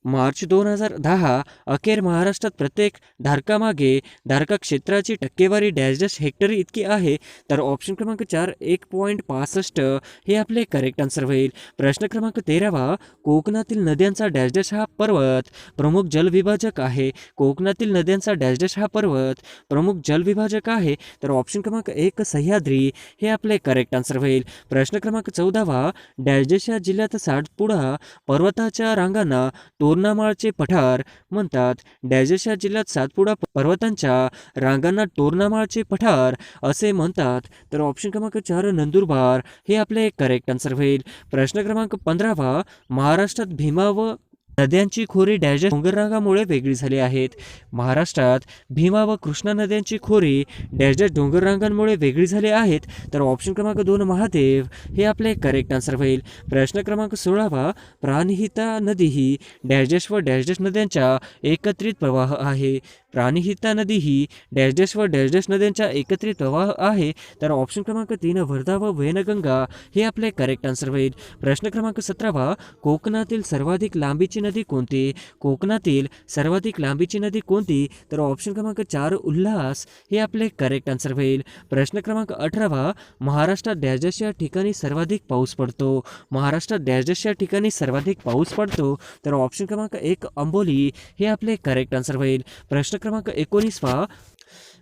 मार्च 2010 अखेर महाराष्ट्रात प्रत्येक धारकामागे धारका क्षेत्राची टक्केवारी डॅश डॅश हेक्टरी इतकी आहे. तर ऑप्शन क्रमांक चार 1.65 हे आपले करेक्ट आन्सर होईल. प्रश्न क्रमांक 13, कोकणातील नद्यांचा डॅश डॅश हा पर्वत प्रमुख जलविभाजक आहे. कोकणातील नद्यांचा डॅश डॅश हा पर्वत प्रमुख जलविभाजक आहे. तर ऑप्शन क्रमांक एक सह्याद्री हे आपले करेक्ट आन्सर होईल. प्रश्न क्रमांक 14, डॅश डॅश या जिल्ह्यात सातपुडा पर्वताच्या रांगांना तोरणामाळचे पठार म्हणतात. डॅश डॅश या जिल्ह्यात सातपुडा पर्वतांच्या रांगांना तोरणामाळचे पठार असे म्हणतात. तर ऑप्शन क्रमांक चार नंदुरबार हे आपले करेक्ट आन्सर होईल. प्रश्न क्रमांक 15, महाराष्ट्रात भीमा व नद्यांची खोरी डॅश डॅश डोंगररांगामुळे वेगळी झाली आहेत. महाराष्ट्रात भीमा व कृष्णा नद्यांची खोरी डॅश डॅश डोंगररांगांमुळे वेगळी झाली आहेत. तर ऑप्शन क्रमांक दोन महादेव हे आपले करेक्ट आन्सर होईल. प्रश्न क्रमांक 16, प्राणहिता नदी ही डॅश डॅश व डॅश डॅश नद्यांचा एकत्रित प्रवाह आहे. प्राणहिता नदी ही डॅश डॅश व डॅश डॅश नद्यांचा एकत्रित प्रवाह आहे. तर ऑप्शन क्रमांक तीन वर्धा व वैनगंगा हे आपले करेक्ट आन्सर होईल. प्रश्न क्रमांक 17, कोकणातील सर्वाधिक लांबीची नदी कोणती? कोकणातील सर्वाधिक लांबीची नदी कोणती? तर ऑप्शन क्रमांक चार उल्हास हे आपले करेक्ट आन्सर होईल. प्रश्न क्रमांक 18, महाराष्ट्रात डॅश डॅश या ठिकाणी सर्वाधिक पाऊस पडतो. महाराष्ट्रात डॅश डॅश या ठिकाणी सर्वाधिक पाऊस पडतो. तर ऑप्शन क्रमांक एक अंबोली हे आपले करेक्ट आन्सर होईल. प्रश्न क्रमांक 19,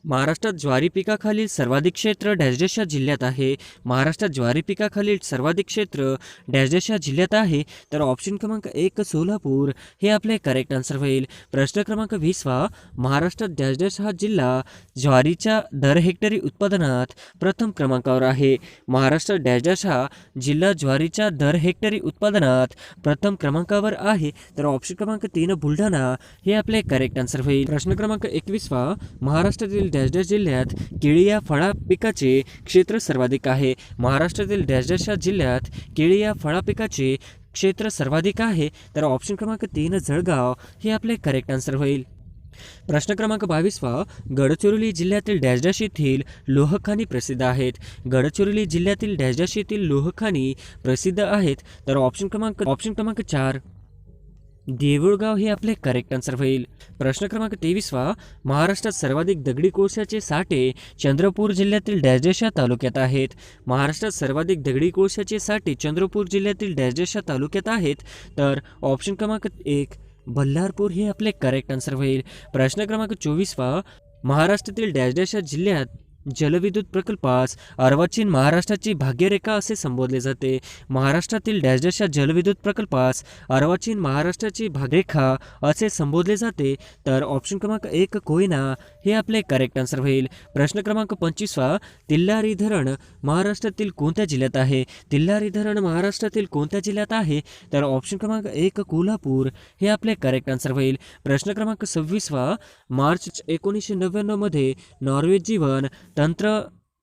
महाराष्ट्रात ज्वारी पिकाखालील सर्वाधिक क्षेत्र डॅश डॅश या जिल्ह्यात आहे. महाराष्ट्रात ज्वारी पिकाखालील सर्वाधिक क्षेत्र डॅश डॅश या जिल्ह्यात आहे. तर ऑप्शन क्रमांक एक सोलापूर हे आपले करेक्ट आन्सर होईल. प्रश्न क्रमांक 20, महाराष्ट्रात डॅश डॅश हा जिल्हा ज्वारीच्या दर हेक्टरी उत्पादनात प्रथम क्रमांकावर आहे. महाराष्ट्रात डॅश डॅश हा जिल्हा ज्वारीच्या दर हेक्टरी उत्पादनात प्रथम क्रमांकावर आहे. तर ऑप्शन क्रमांक तीन बुलढाणा हे आपले करेक्ट आन्सर होईल. प्रश्न क्रमांक 21, महाराष्ट्रातील डॅश डॅश जिल्ह्यात केळी या फळा पिकाचे क्षेत्र सर्वाधिक आहे? महाराष्ट्रातील डॅश डॅश या जिल्ह्यात केळी या फळा पिकाचे क्षेत्र सर्वाधिक आहे? तर ऑप्शन क्रमांक 3 जळगाव हे आपले करेक्ट आन्सर होईल. प्रश्न क्रमांक 22 गडचिरोली जिल्ह्यातील डॅश डॅश येथील लोहखानी प्रसिद्ध आहेत? गडचिरोली जिल्ह्यातील डॅश डॅश येथील लोहखानी प्रसिद्ध आहेत? तर ऑप्शन क्रमांक 4 देऊळगाव हे आपले करेक्ट आन्सर होईल. प्रश्न क्रमांक 23 महाराष्ट्रात सर्वाधिक दगडी कोळशाचे साठे चंद्रपूर जिल्ह्यातील डॅश डॅश या तालुक्यात आहेत? महाराष्ट्रात सर्वाधिक दगडी कोळशाचे साठे चंद्रपूर जिल्ह्यातील डॅश डॅश या तालुक्यात आहेत? तर ऑप्शन क्रमांक 1 बल्लारपूर हे आपले करेक्ट आन्सर होईल. प्रश्न क्रमांक 24 महाराष्ट्रातील डॅश डॅश या जिल्ह्यात जलविद्युत प्रकल्पास अर्वाचीन महाराष्ट्राची भाग्यरेखा असे संबोधले जाते? महाराष्ट्रातील डॅश डॅश या जलविद्युत प्रकल्पास अर्वाचीन महाराष्ट्राची भाग्यरेखा असे संबोधले जाते? तर ऑप्शन क्रमांक 1 कोयना हे आपले करेक्ट आन्सर होईल. प्रश्न क्रमांक 25 तिल्लारी धरण महाराष्ट्रातील कोणत्या जिल्ह्यात आहे? तिल्लारी धरण महाराष्ट्रातील कोणत्या जिल्ह्यात आहे? तर ऑप्शन क्रमांक 1 कोल्हापूर हे आपले करेक्ट आन्सर होईल. प्रश्न क्रमांक 26 मार्च 1999 मध्ये नॉर्वे जीवन तंत्र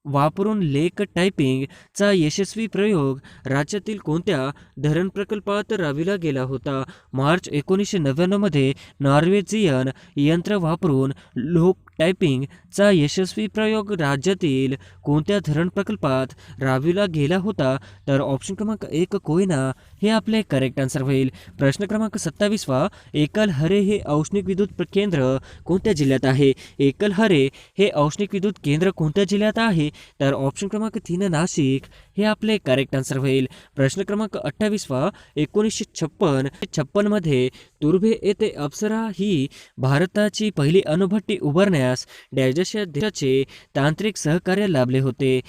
वापरून लेक टायपिंगचा यशस्वी प्रयोग राज्यातील कोणत्या धरण प्रकल्पात राबविला गेला होता? मार्च 1999 मध्ये नॉर्वेजियन यंत्र वापरून लोक टायपिंगचा यशस्वी प्रयोग राज्यातील कोणत्या धरण प्रकल्पात राबविला गेला होता? तर ऑप्शन क्रमांक 1 कोयना हे आपले करेक्ट आन्सर होईल. प्रश्न क्रमांक 27 एकलहरे हे औष्णिक विद्युत केंद्र कोणत्या जिल्ह्यात आहे? एकलहरे हे औष्णिक विद्युत केंद्र कोणत्या जिल्ह्यात आहे? तर ऑप्शन क्रमांक 3 नाशिक हे आपले करेक्ट आन्सर होईल. प्रश्न क्रमांक 28 1956 मध्ये तुर्भे येथे अप्सरा ही भारताची पहिली अणुभट्टी उभारण्यास डॅश डॅश या देशाचे तांत्रिक सहकार्य लाभले होते?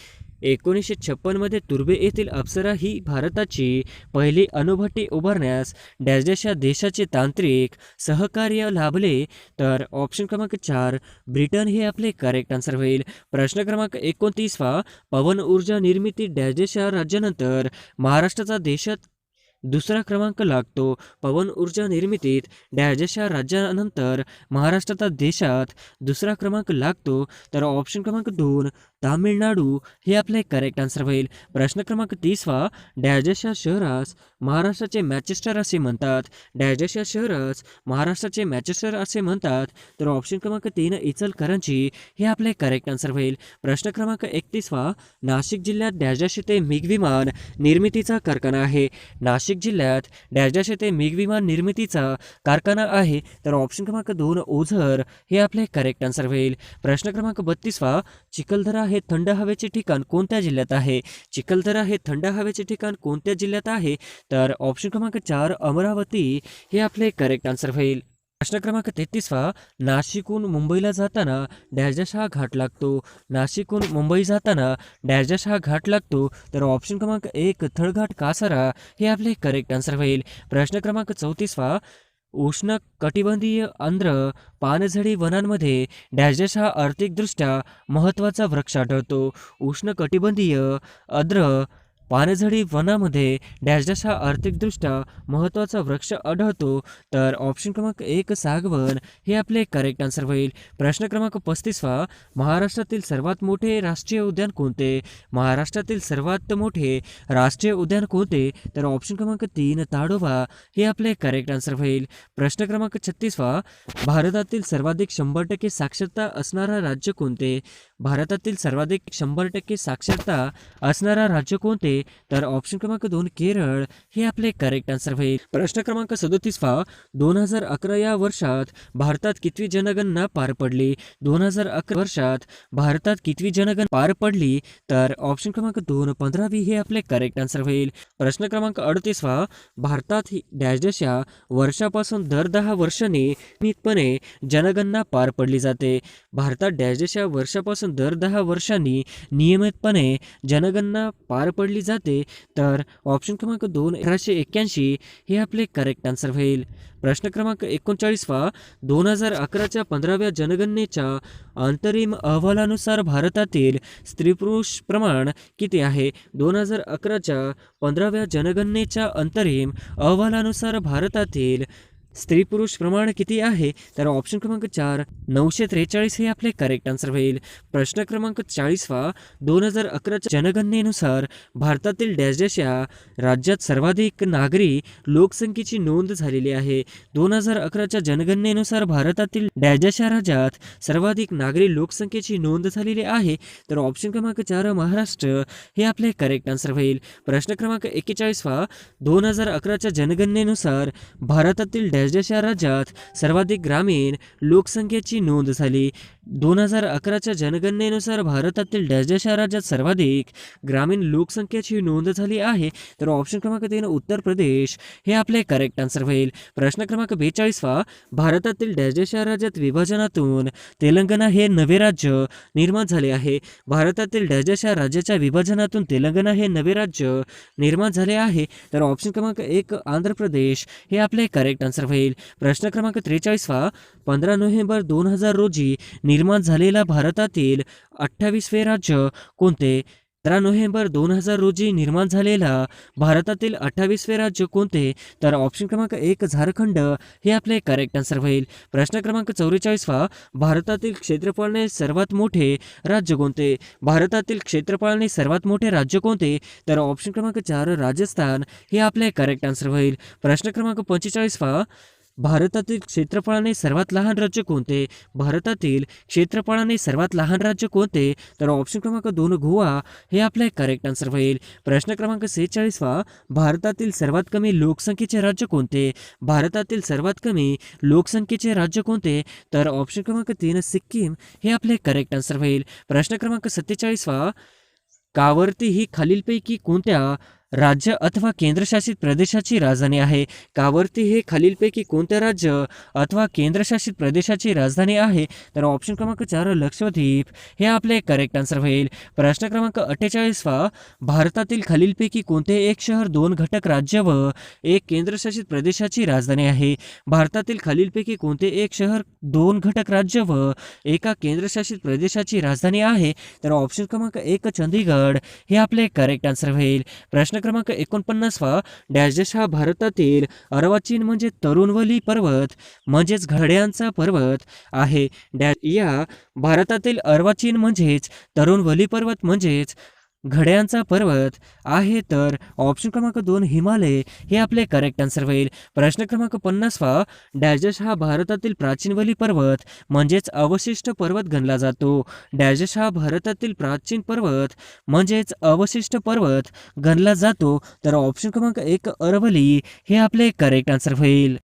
1956 मध्ये तुर्भे येथील अप्सरा ही भारताची पहिली अणुभट्टी उभारण्यास डॅश डॅश या देशाचे तांत्रिक सहकार्य लाभले? तर ऑप्शन क्रमांक 4 ब्रिटन हे आपले करेक्ट आन्सर होईल. प्रश्न क्रमांक 29 पवन ऊर्जा निर्मिती डॅश डॅश या राज्यानंतर महाराष्ट्राचा देशात दुसरा क्रमांक लागतो? पवन ऊर्जा निर्मितीत डॅश डॅश या राज्यानंतर महाराष्ट्राचा देशात दुसरा क्रमांक लागतो? तर ऑप्शन क्रमांक 2 तामिळनाडू हे आपले करेक्ट आन्सर होईल. प्रश्न क्रमांक 30 डॅश डॅश या शहरास महाराष्ट्राचे मॅचेस्टर असे म्हणतात? डॅश डॅश या शहरास महाराष्ट्राचे मॅचेस्टर असे म्हणतात? तर ऑप्शन क्रमांक 3 इचलकरंजी हे आपले करेक्ट आन्सर होईल. प्रश्न क्रमांक 31 नाशिक जिल्ह्यात डॅश डॅश येथे मिगविमान निर्मितीचा कारखाना आहे? नाशिक जिल्ह्यात डॅश डॅश येथे मिगविमान निर्मितीचा कारखाना आहे? तर ऑप्शन क्रमांक 2 ओझर हे आपले करेक्ट आन्सर होईल. प्रश्न क्रमांक 32 चिखलदरा हे थंड हवेचे ठिकाण कोणत्या जिल्ह्यात आहे? चिखलदरा हे थंड हवेचे ठिकाण कोणत्या जिल्ह्यात आहे? तर ऑप्शन क्रमांक 4 अमरावती हे आपले करेक्ट आन्सर होईल. प्रश्न क्रमांक 33 नाशिकहून मुंबईला जाताना डॅश डॅश हा घाट लागतो? नाशिकहून मुंबई जाताना डॅश डॅश हा घाट लागतो? तर ऑप्शन क्रमांक 1 थळघाट कासारा हे आपले करेक्ट आन्सर होईल. प्रश्न क्रमांक 34 उष्ण कटिबंधीय आंध्र पानझडी वनांमध्ये डॅश डॅश हा आर्थिकदृष्ट्या महत्त्वाचा वृक्ष आढळतो? उष्ण कटिबंधीय आंध्र पानझडी वनामध्ये डॅश डॅश हा आर्थिकदृष्ट्या महत्त्वाचा वृक्ष आढळतो? तर ऑप्शन क्रमांक 1 सागवन हे आपले करेक्ट आन्सर होईल. प्रश्न क्रमांक 35 महाराष्ट्रातील सर्वात मोठे राष्ट्रीय उद्यान कोणते? महाराष्ट्रातील सर्वात मोठे राष्ट्रीय उद्यान कोणते? तर ऑप्शन क्रमांक 3 ताडोबा हे आपले करेक्ट आन्सर होईल. प्रश्न क्रमांक 36 भारतातील सर्वाधिक 100% साक्षरता असणारा राज्य कोणते? भारतातील सर्वाधिक 100% साक्षरता असणारा राज्य कोणते? तर ऑप्शन क्रमांक 2 केरळ हे आपले करेक्ट आन्सर होईल. प्रश्न क्रमांक 37 2011 या वर्षात भारतात कितवी जनगणना पार पडली? 2011 वर्षात भारतात कितवी जनगणना पार पडली? तर ऑप्शन क्रमांक 2 15वी हे आपले करेक्ट आन्सर होईल. प्रश्न क्रमांक 38 भारतात डॅश डॅश या वर्षापासून दर 10 वर्षांनी नियमितपणे जनगणना पार पडली जाते? भारतात डॅश डॅश या वर्षापासून दर 10 वर्षांनी नियमितपणे जनगणना पार पडली जाते? तर ऑप्शन क्रमांक 2 1881 हे आपले करेक्ट आन्सर होईल. प्रश्न क्रमांक 39 2011च्या 15व्या जनगणनेच्या अंतरिम अहवालानुसार भारतातील स्त्री पुरुष प्रमाण किती आहे? 2011च्या 15व्या जनगणनेच्या अंतरिम अहवालानुसार भारतातील स्त्री पुरुष प्रमाण किती आहे? तर ऑप्शन क्रमांक 4 943 हे आपले करेक्ट आन्सर होईल. प्रश्न क्रमांक 40वा 2011च्या जनगणनेनुसार भारतातील डॅश डॅश या राज्यात सर्वाधिक नागरी लोकसंख्येची नोंद झालेली आहे. 2011च्या जनगणनेनुसार भारतातील डॅश डॅश या राज्यात सर्वाधिक नागरी लोकसंख्येची नोंद झालेली आहे. तर ऑप्शन क्रमांक 4 महाराष्ट्र हे आपले करेक्ट आन्सर होईल. प्रश्न क्रमांक 41वा 2011च्या जनगणनेनुसार भारतातील डॅश डॅश या राज्यात सर्वाधिक ग्रामीण लोकसंख्येची नोंद झाली. 2011च्या जनगणनेनुसार भारतातील डॅश डॅश या राज्यात सर्वाधिक ग्रामीण लोकसंख्येची नोंद झाली आहे. तर ऑप्शन क्रमांक 3 उत्तर प्रदेश हे आपले करेक्ट आन्सर होईल. प्रश्न क्रमांक 42वा भारतातील डॅश डॅश या राज्यात विभाजनातून तेलंगणा हे नवे राज्य निर्माण झाले आहे. भारतातील डॅश डॅश या राज्याच्या विभाजनातून तेलंगणा हे नवे राज्य निर्माण झाले आहे. तर ऑप्शन क्रमांक 1 आंध्र प्रदेश हे आपले करेक्ट आन्सर होईल. प्रश्न क्रमांक 43वा 15 नोव्हेंबर 2000 रोजी निर्माण झालेला भारतातील 28वे राज्य कोणते? 15 नोव्हेंबर 2000 रोजी निर्माण झालेला भारतातील 28वे राज्य कोणते? तर ऑप्शन क्रमांक 1 झारखंड हे आपले करेक्ट आन्सर होईल. प्रश्न क्रमांक 44वा भारतातील क्षेत्रफळाने सर्वात मोठे राज्य कोणते? भारतातील क्षेत्रफळाने सर्वात मोठे राज्य कोणते? तर ऑप्शन क्रमांक 4 राजस्थान हे आपले करेक्ट आन्सर होईल. प्रश्न क्रमांक 45वा भारतातील क्षेत्रफळाने सर्वात लहान राज्य कोणते? भारतातील क्षेत्रफळाने सर्वात लहान राज्य कोणते? तर ऑप्शन क्रमांक 2 गोवा हे आपले करेक्ट आन्सर होईल. प्रश्न क्रमांक 46वा भारतातील सर्वात कमी लोकसंख्येचे राज्य कोणते? भारतातील सर्वात कमी लोकसंख्येचे राज्य कोणते? तर ऑप्शन क्रमांक 3 सिक्कीम हे आपले करेक्ट आन्सर होईल. प्रश्न क्रमांक 47वा कावर्ती ही खालीलपैकी कोणत्या राज्य अथवा केंद्रशासित प्रदेशाची राजधानी आहे? कावर्ती हे खालीलपैकी कोणत्या राज्य अथवा केंद्रशासित प्रदेशाची राजधानी आहे? तर ऑप्शन क्रमांक 4 लक्षद्वीप हे आपले करेक्ट आन्सर होईल. प्रश्न क्रमांक 48वा भारतातील खालीलपैकी कोणते एक शहर 2 घटक राज्य व एक केंद्रशासित प्रदेशाची राजधानी आहे? भारतातील खालीलपैकी कोणते एक शहर 2 घटक राज्य व एका केंद्रशासित प्रदेशाची राजधानी आहे? तर ऑप्शन क्रमांक 1 चंदीगड हे आपले करेक्ट आन्सर होईल. प्रश्न क्रमांक 49वा डॅश डॅश हा भारतातील अर्वाचीन म्हणजे तरुणवली पर्वत म्हणजेच घड्यांचा पर्वत आहे. डॅश या भारतातील अर्वाचीन म्हणजेच तरुणवली पर्वत म्हणजेच घड्यांचा पर्वत आहे. तर ऑप्शन क्रमांक 2 हिमालय हे आपले करेक्ट आन्सर होईल. प्रश्न क्रमांक 50वा डॅश डॅश हा भारतातील प्राचीनवली पर्वत म्हणजेच अवशिष्ट पर्वत गणला जातो. डॅश डॅश हा भारतातील प्राचीन पर्वत म्हणजेच अवशिष्ट पर्वत गणला जातो. तर ऑप्शन क्रमांक 1 अरवली हे आपले करेक्ट आन्सर होईल.